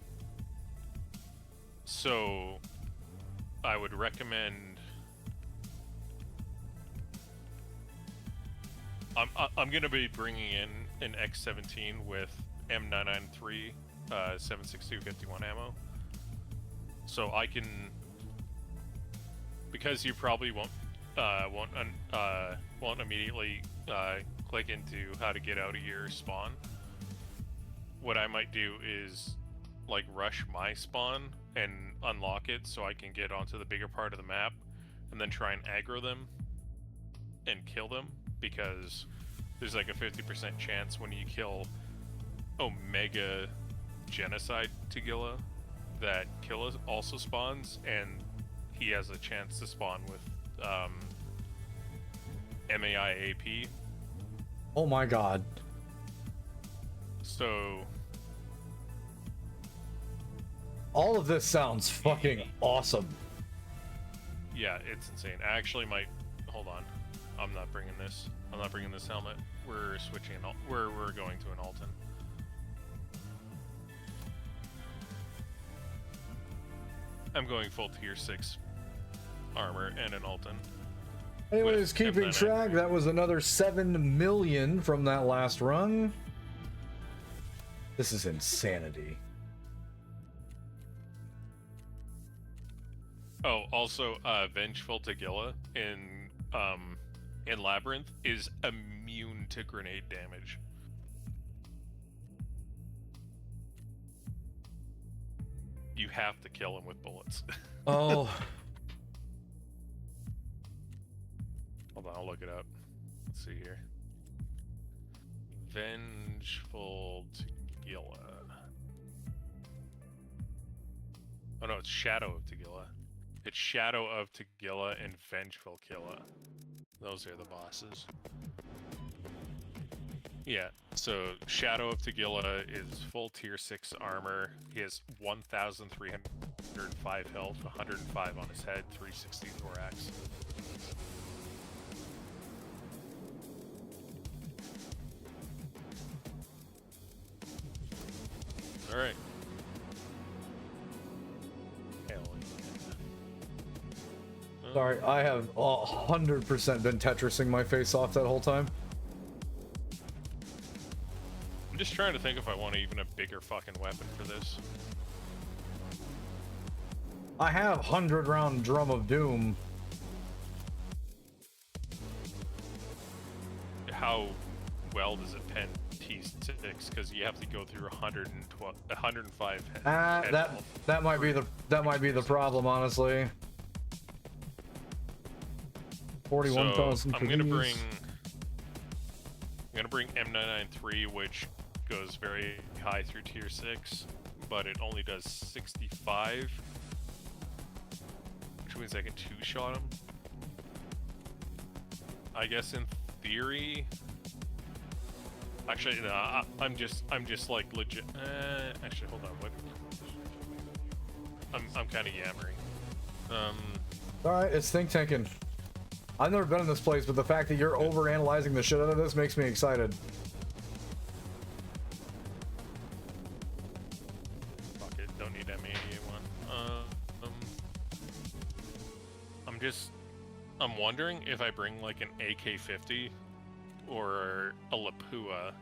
So I would recommend... I'm going to be bringing in an X17 with M993 7.6251 ammo. So I can... Because you probably won't immediately click into how to get out of your spawn, what I might do is like rush my spawn and unlock it so I can get onto the bigger part of the map and then try and aggro them and kill them, because there's like a 50% chance when you kill Omega Genocide Tagilla that Killa also spawns, and he has a chance to spawn with MAI AP. Oh my god. So All of this sounds fucking awesome. yeah, it's insane. I actually might... Hold on. I'm not bringing this. I'm not bringing this helmet. We're switching. We're going to an Alton. I'm going full tier 6 armor and an Alton. Anyways, keeping M993. track, that was another 7 million from that last run. This is insanity. Oh, also, Vengeful Tagilla in Labyrinth is immune to grenade damage. You have to kill him with bullets. Oh. Hold on, I'll look it up. Let's see here. Vengeful Tagilla. Oh no, it's Shadow of Tagilla. It's Shadow of Tagilla and Vengeful Killa. Those are the bosses. Yeah, so Shadow of Tagilla is full tier 6 armor. He has 1,305 health, 105 on his head, 360 thorax. Alright. Hell yeah. Sorry, I have 100% been Tetrising my face off that whole time. I'm just trying to think if I want even a bigger fucking weapon for this. I have 100-round Drum of Doom. How well does it pen T6? Because you have to go through 105 head health. That might be the problem, honestly. 41,000. So I'm gonna bring M993, which goes very high through tier 6, but it only does 65, which means I can two-shot him. I guess in theory. Actually, no, I'm just like legit. Actually, hold on. What? I'm kind of yammering. All right, it's think tanking. I've never been in this place, but the fact that you're over-analyzing the shit out of this makes me excited. Fuck it, don't need M81. I'm wondering if I bring like an AK-50 or a Lapua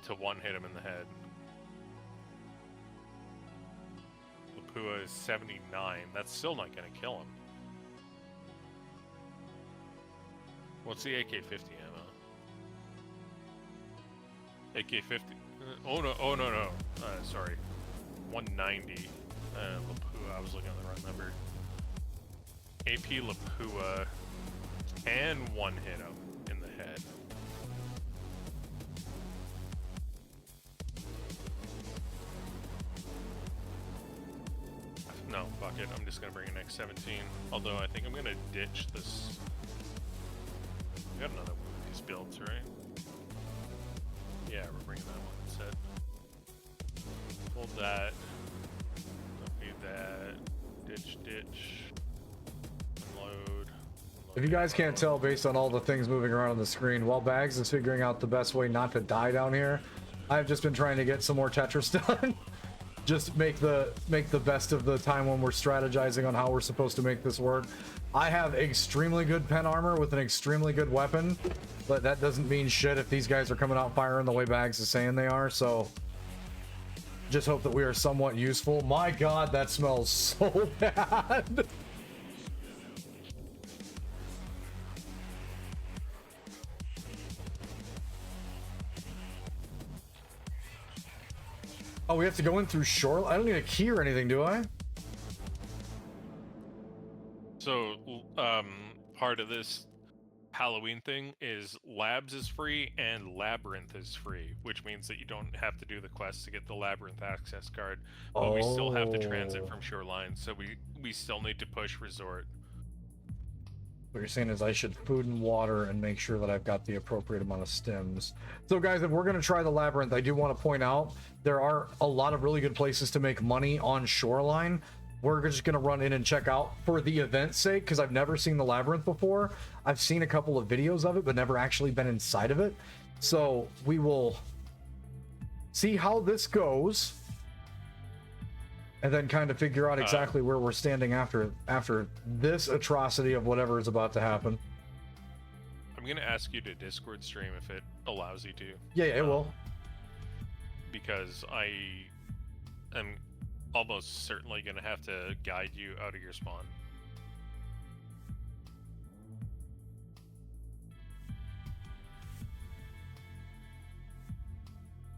to one-hit him in the head. Lapua is 79. That's still not gonna kill him. What's the AK-50 ammo? AK-50. Oh no. Sorry. 190. Lapua. I was looking at the wrong number. AP Lapua can one-hit him in the head. No, fuck it. I'm just gonna bring an X-17. Although I think I'm gonna ditch this. We got another one of these builds, right? Yeah, we're bringing that one instead. Hold that. Don't need that. Ditch. Unload. If you guys can't tell based on all the things moving around on the screen, while Bags is figuring out the best way not to die down here, I've just been trying to get some more Tetris done. Just make the best of the time when we're strategizing on how we're supposed to make this work. I have extremely good pen armor with an extremely good weapon, but that doesn't mean shit if these guys are coming out firing the way Bags is saying they are, so just hope that we are somewhat useful. My god, that smells so bad. Oh, we have to go in through shore? I don't need a key or anything, do I? So, part of this Halloween thing is Labs is free and Labyrinth is free, which means that you don't have to do the quest to get the Labyrinth access card, but we still have to transit from Shoreline, so we still need to push Resort. What you're saying is I should food and water and make sure that I've got the appropriate amount of stims. So guys, if we're going to try the Labyrinth, I do want to point out there are a lot of really good places to make money on Shoreline. We're just going to run in and check out for the event's sake, because I've never seen the Labyrinth before. I've seen a couple of videos of it, but never actually been inside of it. So we will see how this goes, and then kind of figure out exactly where we're standing after this atrocity of whatever is about to happen. I'm going to ask you to Discord stream if it allows you to. Yeah, it will. Because I am almost certainly going to have to guide you out of your spawn.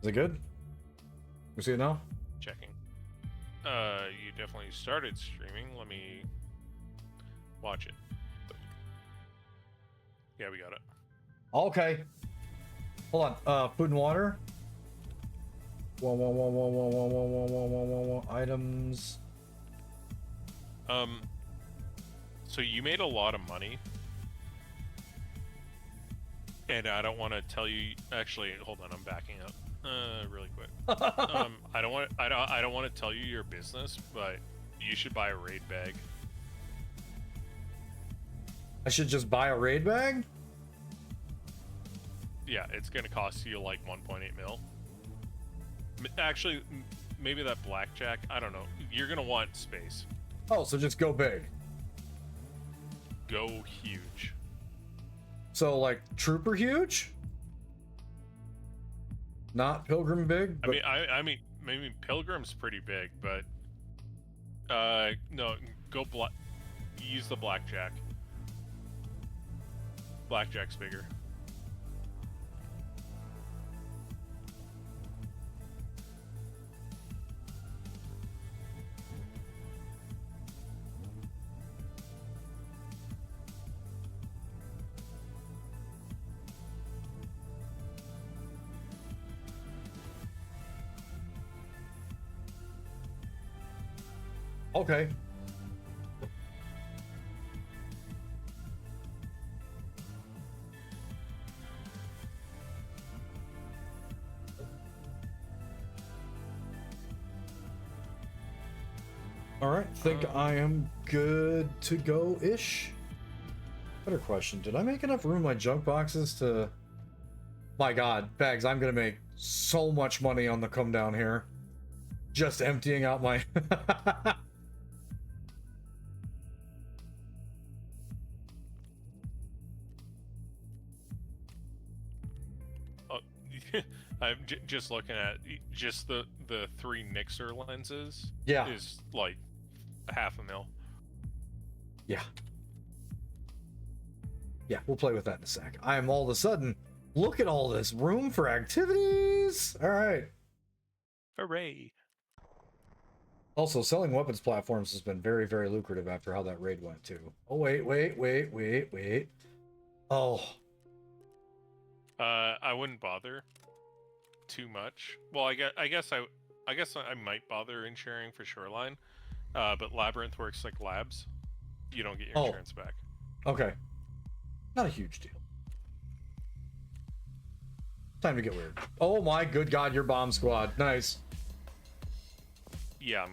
Is it good? We see it now? Checking. You definitely started streaming. Let me watch it. Yeah, we got it. Okay. Hold on. Food and water. Whoa. Items. So you made a lot of money, and I don't want to tell you. Actually, hold on, I'm backing up, really quick. I don't want to tell you your business, but you should buy a raid bag. I should just buy a raid bag? Yeah, it's gonna cost you like 1.8 mil. Actually, maybe that blackjack. I don't know. You're gonna want space. Oh, so just go big. Go huge. So like trooper huge? Not pilgrim big? But... I mean, maybe Pilgrim's pretty big, but no, go use the blackjack. Blackjack's bigger. Okay. All right, think I am good to go-ish. Better question, did I make enough room in my junk boxes to... My god, Bags, I'm gonna make so much money on the come down here. Just emptying out my... I'm just looking at just the 3 Nixer lenses. Yeah. Is like $500,000. Yeah. Yeah, we'll play with that in a sec. I am all of a sudden, look at all this room for activities. All right. Hooray. Also, selling weapons platforms has been very, very lucrative after how that raid went too. Oh, wait. Oh. I wouldn't bother too much. Well, I guess I might bother insuring for Shoreline, but Labyrinth works like labs. You don't get your insurance back. Okay. Not a huge deal. Time to get weird. Oh my good god, your bomb squad. Nice. Yeah,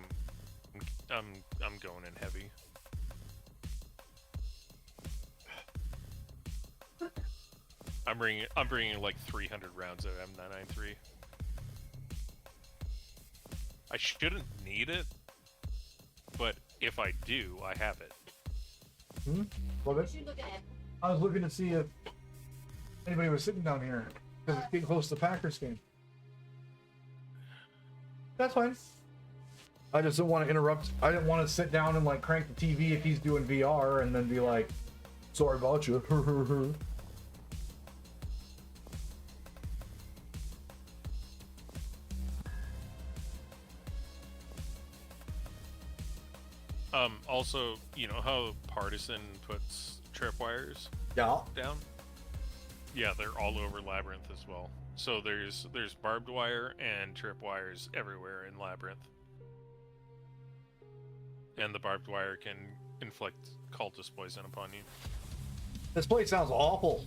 I'm going in heavy. I'm bringing like 300 rounds of M993. I shouldn't need it, but if I do, I have it. Love it. You should look at it. I was looking to see if anybody was sitting down here because it's getting close to the Packers game. That's fine. I just didn't want to interrupt. I didn't want to sit down and like crank the TV if he's doing VR and then be like, "Sorry about you." Also, you know how Partisan puts tripwires Yeah. down? Yeah, they're all over Labyrinth as well. So there's barbed wire and tripwires everywhere in Labyrinth. And the barbed wire can inflict cultist poison upon you. This place sounds awful.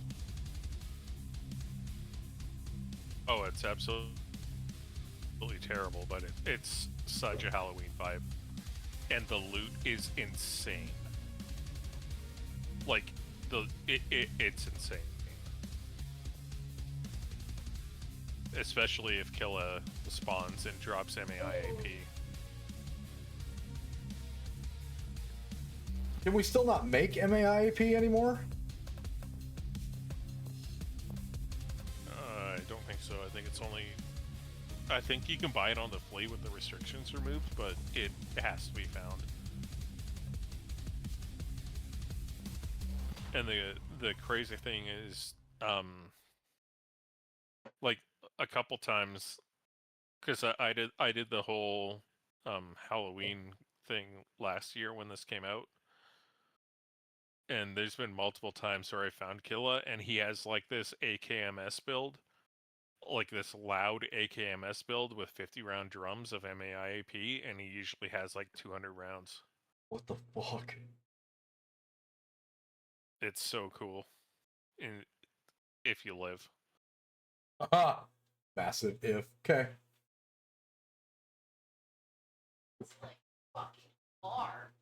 Oh, it's absolutely terrible, but it's such a Halloween vibe. And the loot is insane. Like, it's insane. Especially if Killa spawns and drops MAIAP. Can we still not make MAIAP anymore? I don't think so. I think it's only... I think you can buy it on the fleet with the restrictions removed, but it has to be found. And the crazy thing is, like a couple times, because I did the whole Halloween thing last year when this came out, and there's been multiple times where I found Killa, and he has like this AKMS build like this loud AKMS build with 50 round drums of MAIAP, and he usually has like 200 rounds. What the fuck? It's so cool. If you live. Aha! Massive if. Okay. It's like fucking far.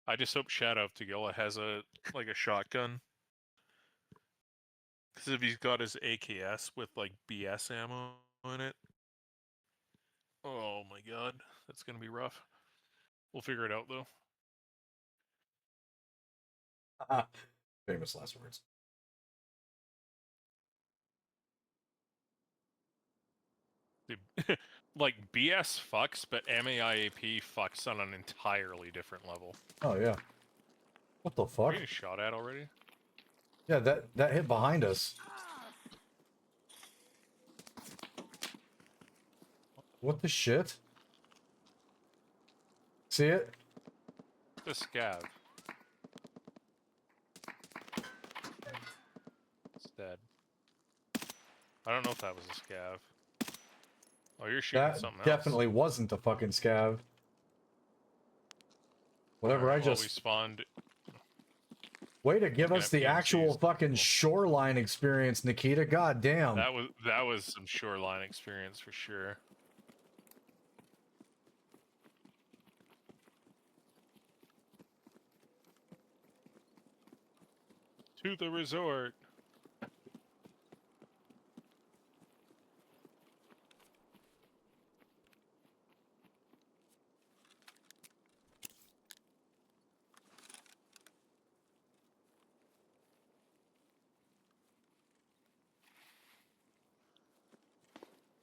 I just hope Shadow of Tagilla has a shotgun. Because if he's got his AKS with like BS ammo in it, oh my god, that's gonna be rough. We'll figure it out though. Aha. Famous last words. Dude, like BS fucks, but MAIAP fucks on an entirely different level. Oh yeah. What the Are fuck? you getting shot at already? Yeah, that hit behind us. What the shit? See it? The scav. It's dead. I don't know if that was a scav. Oh, you're shooting That something else. definitely wasn't the fucking scav. Whatever Alright, I well, just... we spawned. Way to give Looking us at the PMCs. actual fucking Cool. shoreline experience, Nikita. God damn. That was some shoreline experience for sure. To the resort.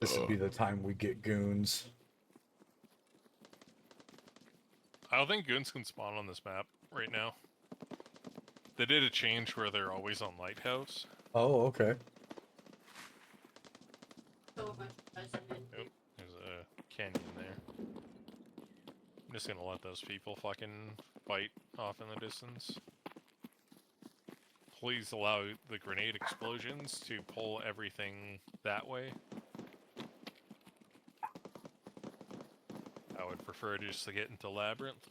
This would be the time we get goons. I don't think goons can spawn on this map right now. They did a change where they're always on Lighthouse. Oh, okay. So much president. Oop, there's a canyon there. I'm just gonna let those people fucking fight off in the distance. Please allow the grenade explosions to pull everything that way. I would prefer just to get into Labyrinth.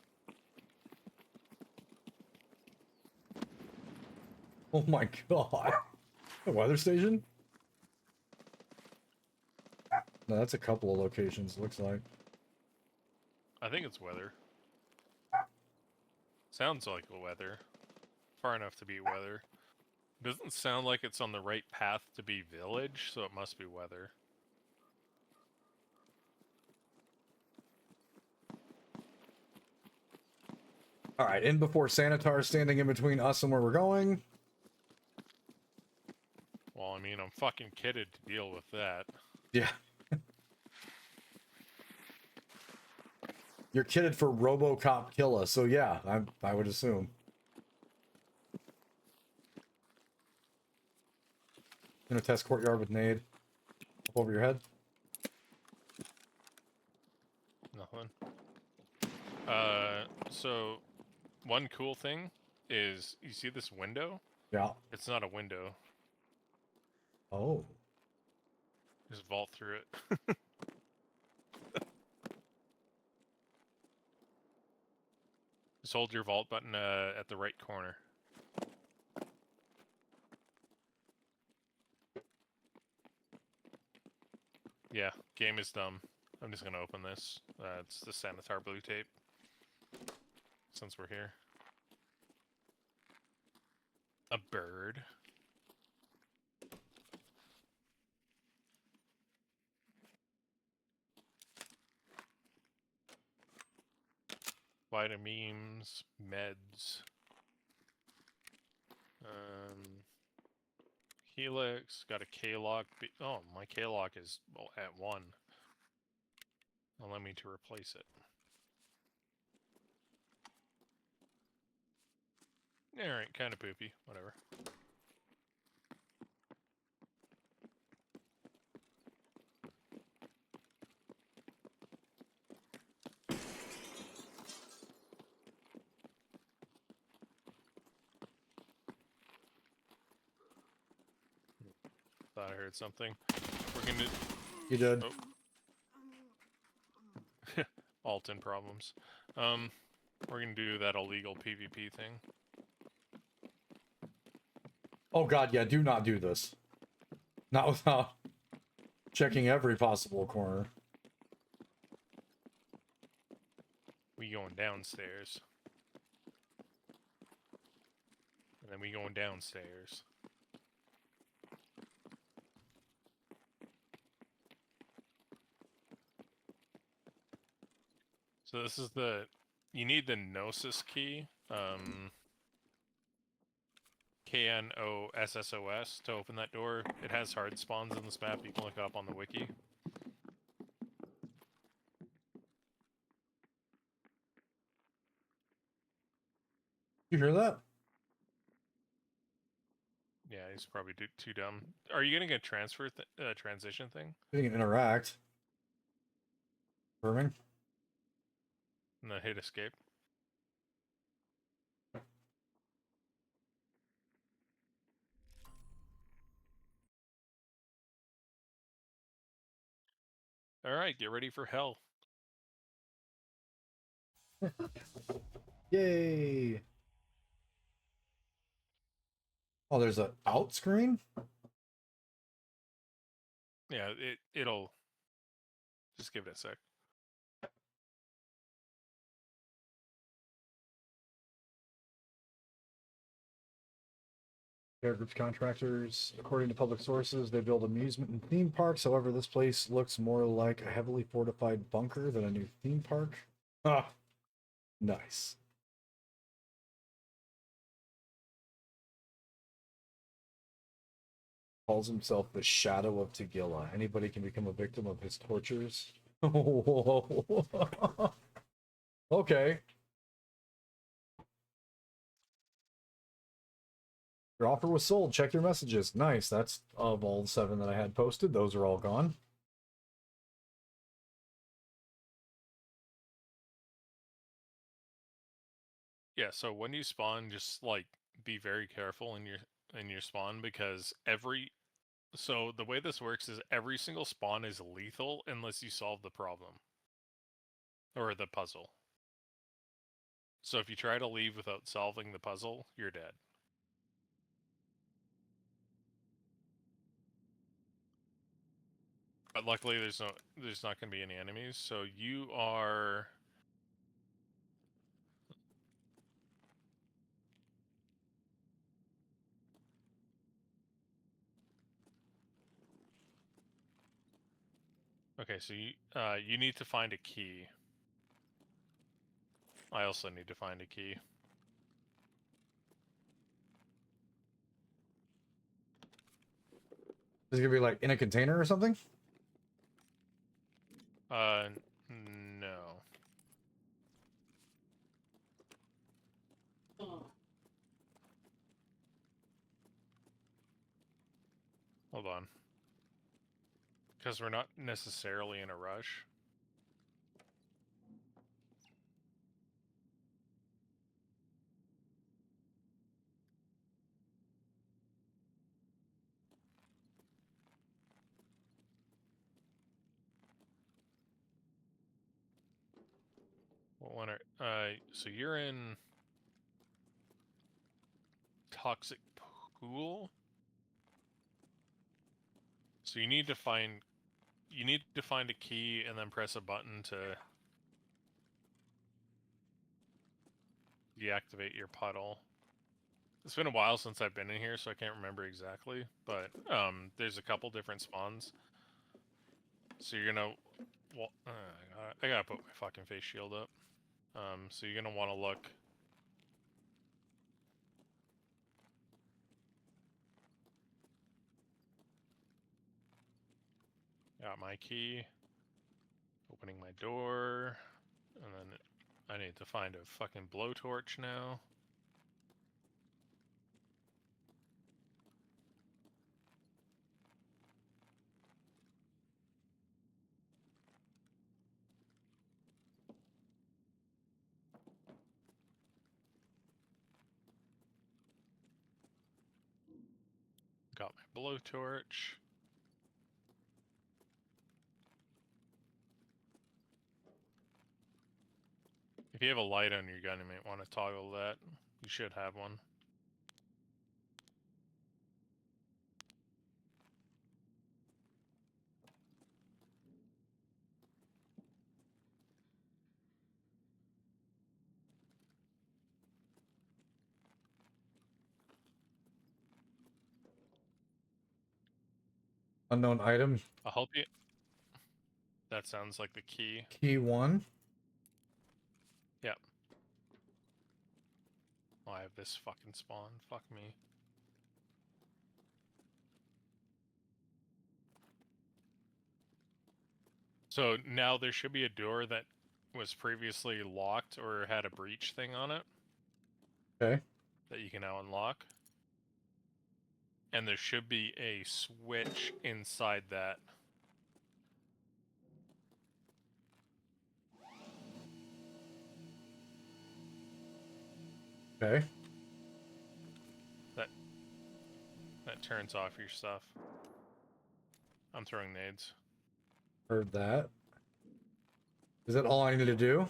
Oh my god. A weather station? No, that's a couple of locations, looks like. I think it's weather. Sounds like a weather. Far enough to be weather. Doesn't sound like it's on the right path to be village, so it must be weather. Alright, in before Sanitar standing in between us and where we're going. Well, I mean, I'm fucking kitted to deal with that. Yeah. You're kitted for RoboCop Killa, so yeah, I would assume. Gonna test courtyard with nade. Up over your head. Nothing. So one cool thing is you see this window? Yeah. It's not a window. Oh. Just vault through it. Just hold your vault button at the right corner. Yeah, game is dumb. I'm just gonna open this. It's the Sanitar blue tape. Since we're here. A bird. Vitamins, meds. Helix, got a K-lock. Oh, my K-lock is at 1. Allow me to replace it. Alright, kind of poopy. Whatever. thought I heard something. We're gonna. You did. Oh. Alton problems. We're gonna do that illegal PvP thing. Oh god, yeah, do not do this. Not without checking every possible corner. We going downstairs. And then we going downstairs. So this is the... You need the Gnosis key. KNOSSOS to open that door. It has hard spawns in this map. You can look it up on the wiki. You hear that? Yeah, he's probably too dumb. Are you getting a transition thing? You can interact. Confirming. And then hit escape. Alright, get ready for hell. Yay! Oh, there's a out screen? Yeah, it'll... Just give it a sec. Air Group's contractors, according to public sources, they build amusement and theme parks. However, this place looks more like a heavily fortified bunker than a new theme park. Ah, nice. Calls himself the Shadow of Tagilla. Anybody can become a victim of his tortures. Okay. Your offer was sold. Check your messages. Nice. That's of all 7 that I had posted. Those are all gone. Yeah, so when you spawn, just like be very careful in your spawn because so the way this works is every single spawn is lethal unless you solve the problem or the puzzle. So if you try to leave without solving the puzzle, you're dead. But luckily there's not going to be any enemies, so you are... Okay, so you need to find a key. I also need to find a key. Is it gonna be like in a container or something? No. Oh. Hold on. Because we're not necessarily in a rush. What one are... so you're in... Toxic Pool? So you need to find a key and then press a button to deactivate your puddle. It's been a while since I've been in here, so I can't remember exactly, but there's a couple different spawns. So you're gonna... Well, I gotta put my fucking face shield up. So you're gonna want to look... Got my key. Opening my door. And then I need to find a fucking blowtorch now. Got my blowtorch. you have a light on your gun, you might want to toggle that. You should have one. Unknown item. I'll help you. That sounds like the key. Key 1. Yep. Oh, I have this fucking spawn. Fuck me. So now there should be a door that was previously locked or had a breach thing on it. Okay. That you can now unlock. And there should be a switch inside that. Okay. That turns off your stuff. I'm throwing nades. Heard that. Is that all I need to do?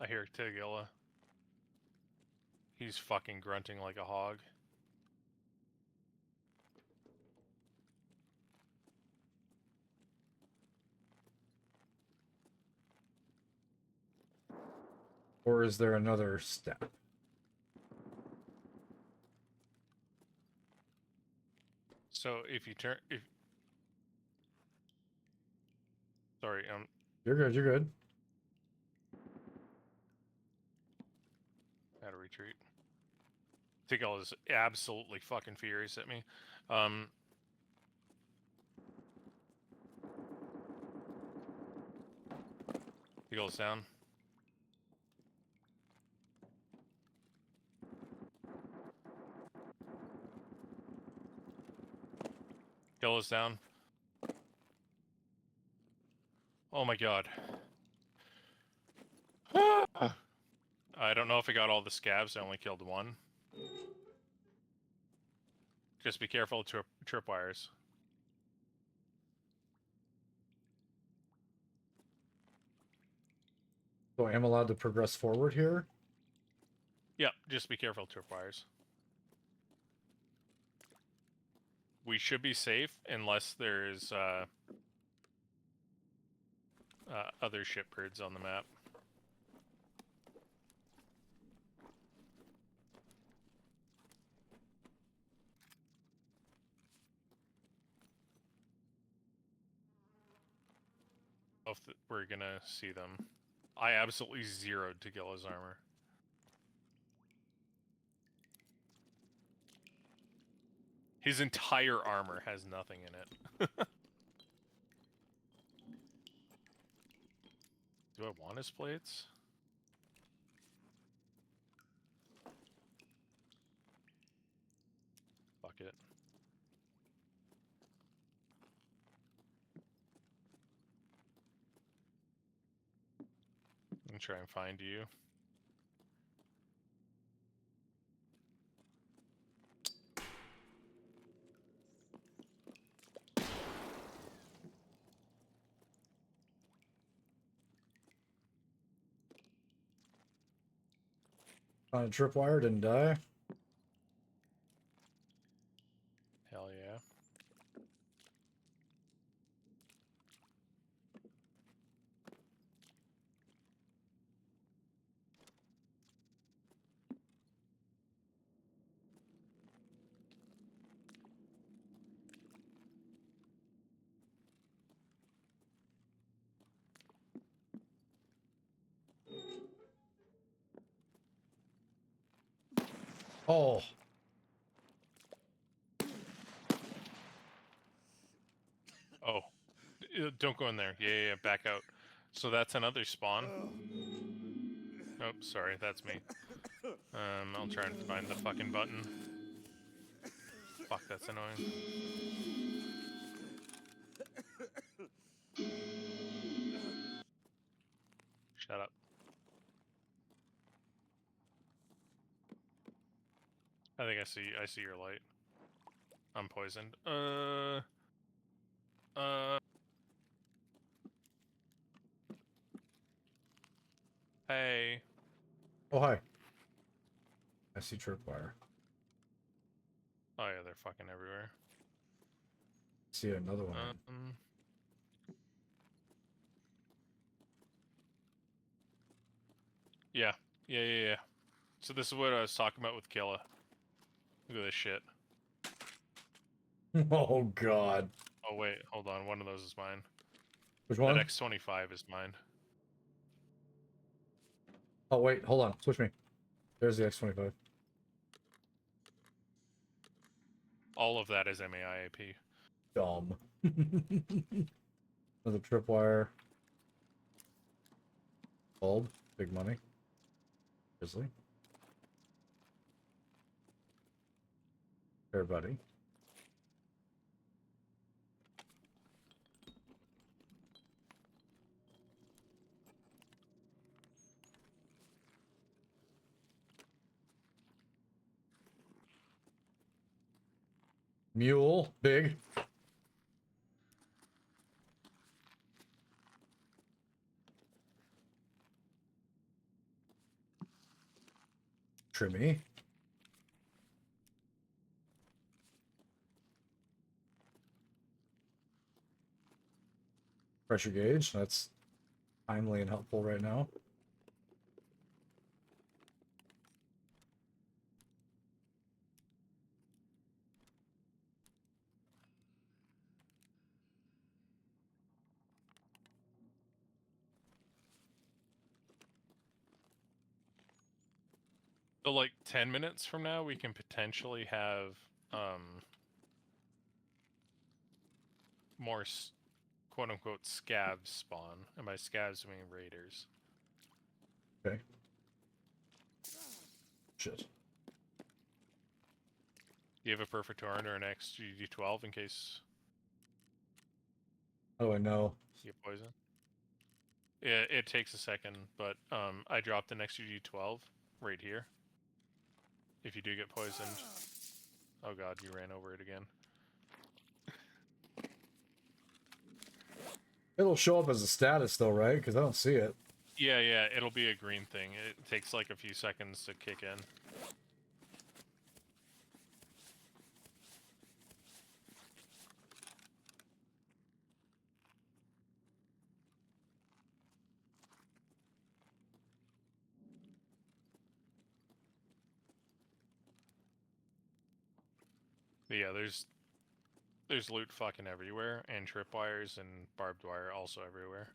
I hear Tagilla. He's fucking grunting like a hog. Or is there another step? So if you turn, sorry, You're good, you're good. had to retreat. Tiggle is absolutely fucking furious at me. Tiggle's down. Kill is down. Oh my god. I don't know if I got all the scabs. I only killed one. Just be careful of tripwires. So I am allowed to progress forward here? Yeah, just be careful of tripwires. We should be safe unless there's other shipbirds on the map. If we're gonna see them. I absolutely zeroed Tagilla's armor. His entire armor has nothing in it. Do I want his plates? Fuck it. I'm gonna try and find you. On a tripwire, didn't die. Hell yeah. Oh. Oh. Don't go in there. Yeah, back out. So that's another spawn. Oh, sorry, that's me. I'll try and find the fucking button. Fuck, that's annoying. Shut up. I think I see your light. I'm poisoned. Hey. Oh, hi. I see tripwire. Oh yeah, they're fucking everywhere. See another one. Yeah. Yeah. So this is what I was talking about with Killa. Look at this shit. Oh, God. Oh wait, hold on. One of those is mine. Which one? That X25 is mine. Oh, wait. Hold on. Switch me. There's the X25. All of that is MAIAP. Dumb. Another tripwire. Bulb. Big money. Grizzly. Fair buddy. Mule. Big. Trimmy. Pressure gauge. That's timely and helpful right now. So like 10 minutes from now, we can potentially have more quote-unquote scavs spawn. And by scavs, I mean raiders. Okay. Shit. Do you have a perfect torrent or an XGD12 in case How do I know? you get poison? It takes a second, but I dropped an XGD12 right here. If you do get poisoned... Oh god, you ran over it again. It'll show up as a status though, right? Because I don't see it. Yeah, it'll be a green thing. It takes like a few seconds to kick in. But yeah, there's loot fucking everywhere, and tripwires and barbed wire also everywhere.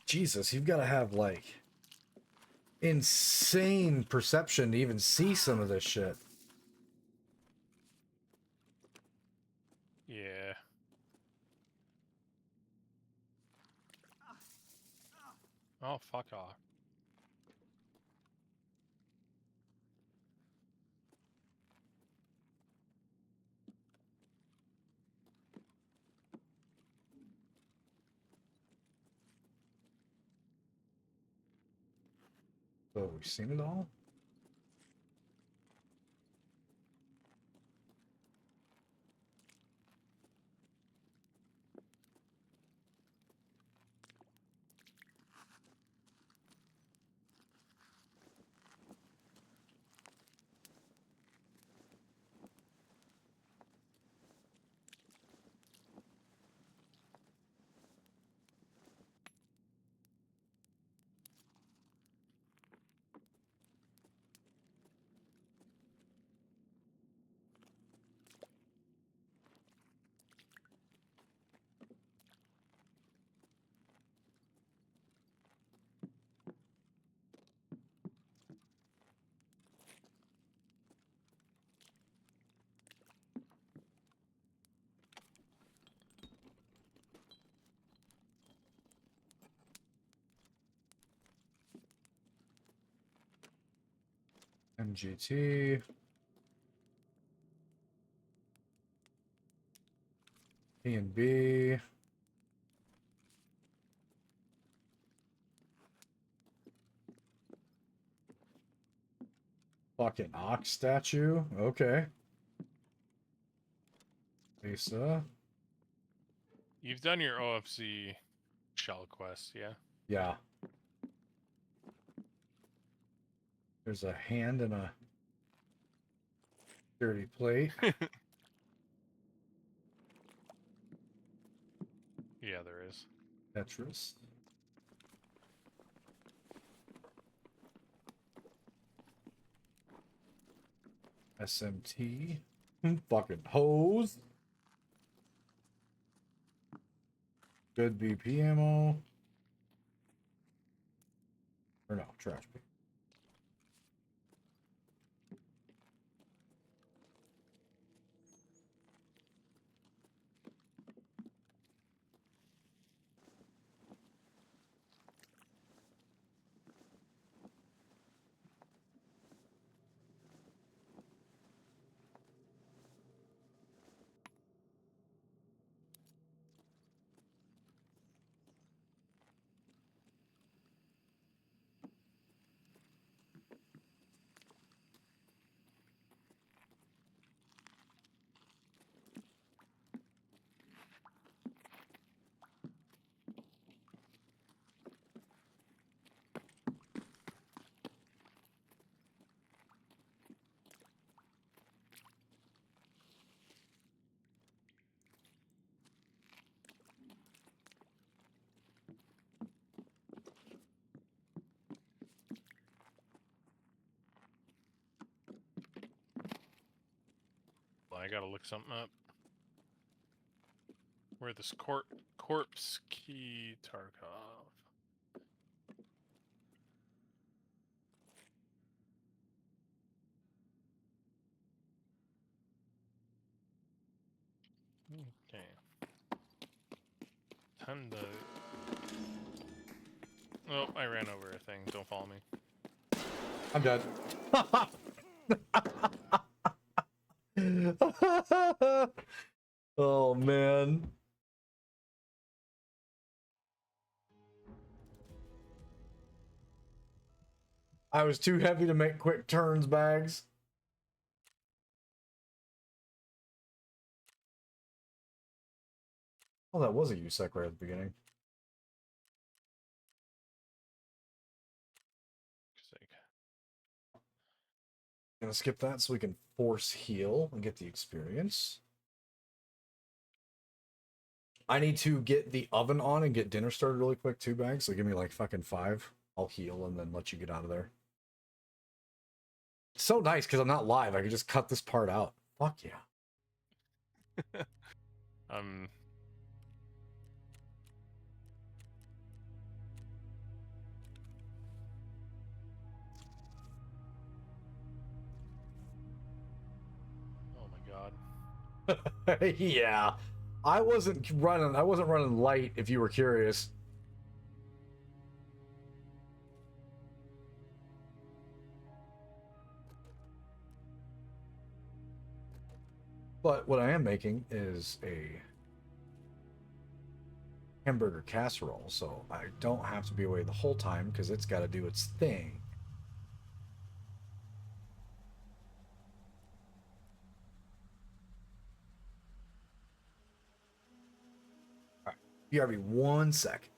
Jesus, you've got to have like insane perception to even see some of this shit. Yeah. Oh, fuck off. So we've seen it all. MGT. P&B. Fucking ox statue. Okay. Lisa. You've done your OFC shell quest, yeah? Yeah. There's a hand and a dirty plate. Yeah, there is. Tetris. SMT. Fucking hose. Good BP ammo. Or no, trash bin. Well, I gotta look something up. Where this corpse key Tarkov. Okay. Time to... Oh, I ran over a thing. Don't follow me. I'm dead. Oh man. I was too heavy to make quick turns, Bags. Oh, that was a USEC right at the beginning. Sake. Gonna skip that so we can force heal and get the experience. I need to get the oven on and get dinner started really quick too, Bags. So give me like fucking 5. I'll heal and then let you get out of there. It's so nice because I'm not live. I can just cut this part out. Fuck yeah. Oh my god. Yeah. I wasn't running light if you were curious. But what I am making is a hamburger casserole, so I don't have to be away the whole time because it's got to do its thing. All right, BRB, 1 sec.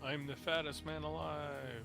I'm the fattest man alive.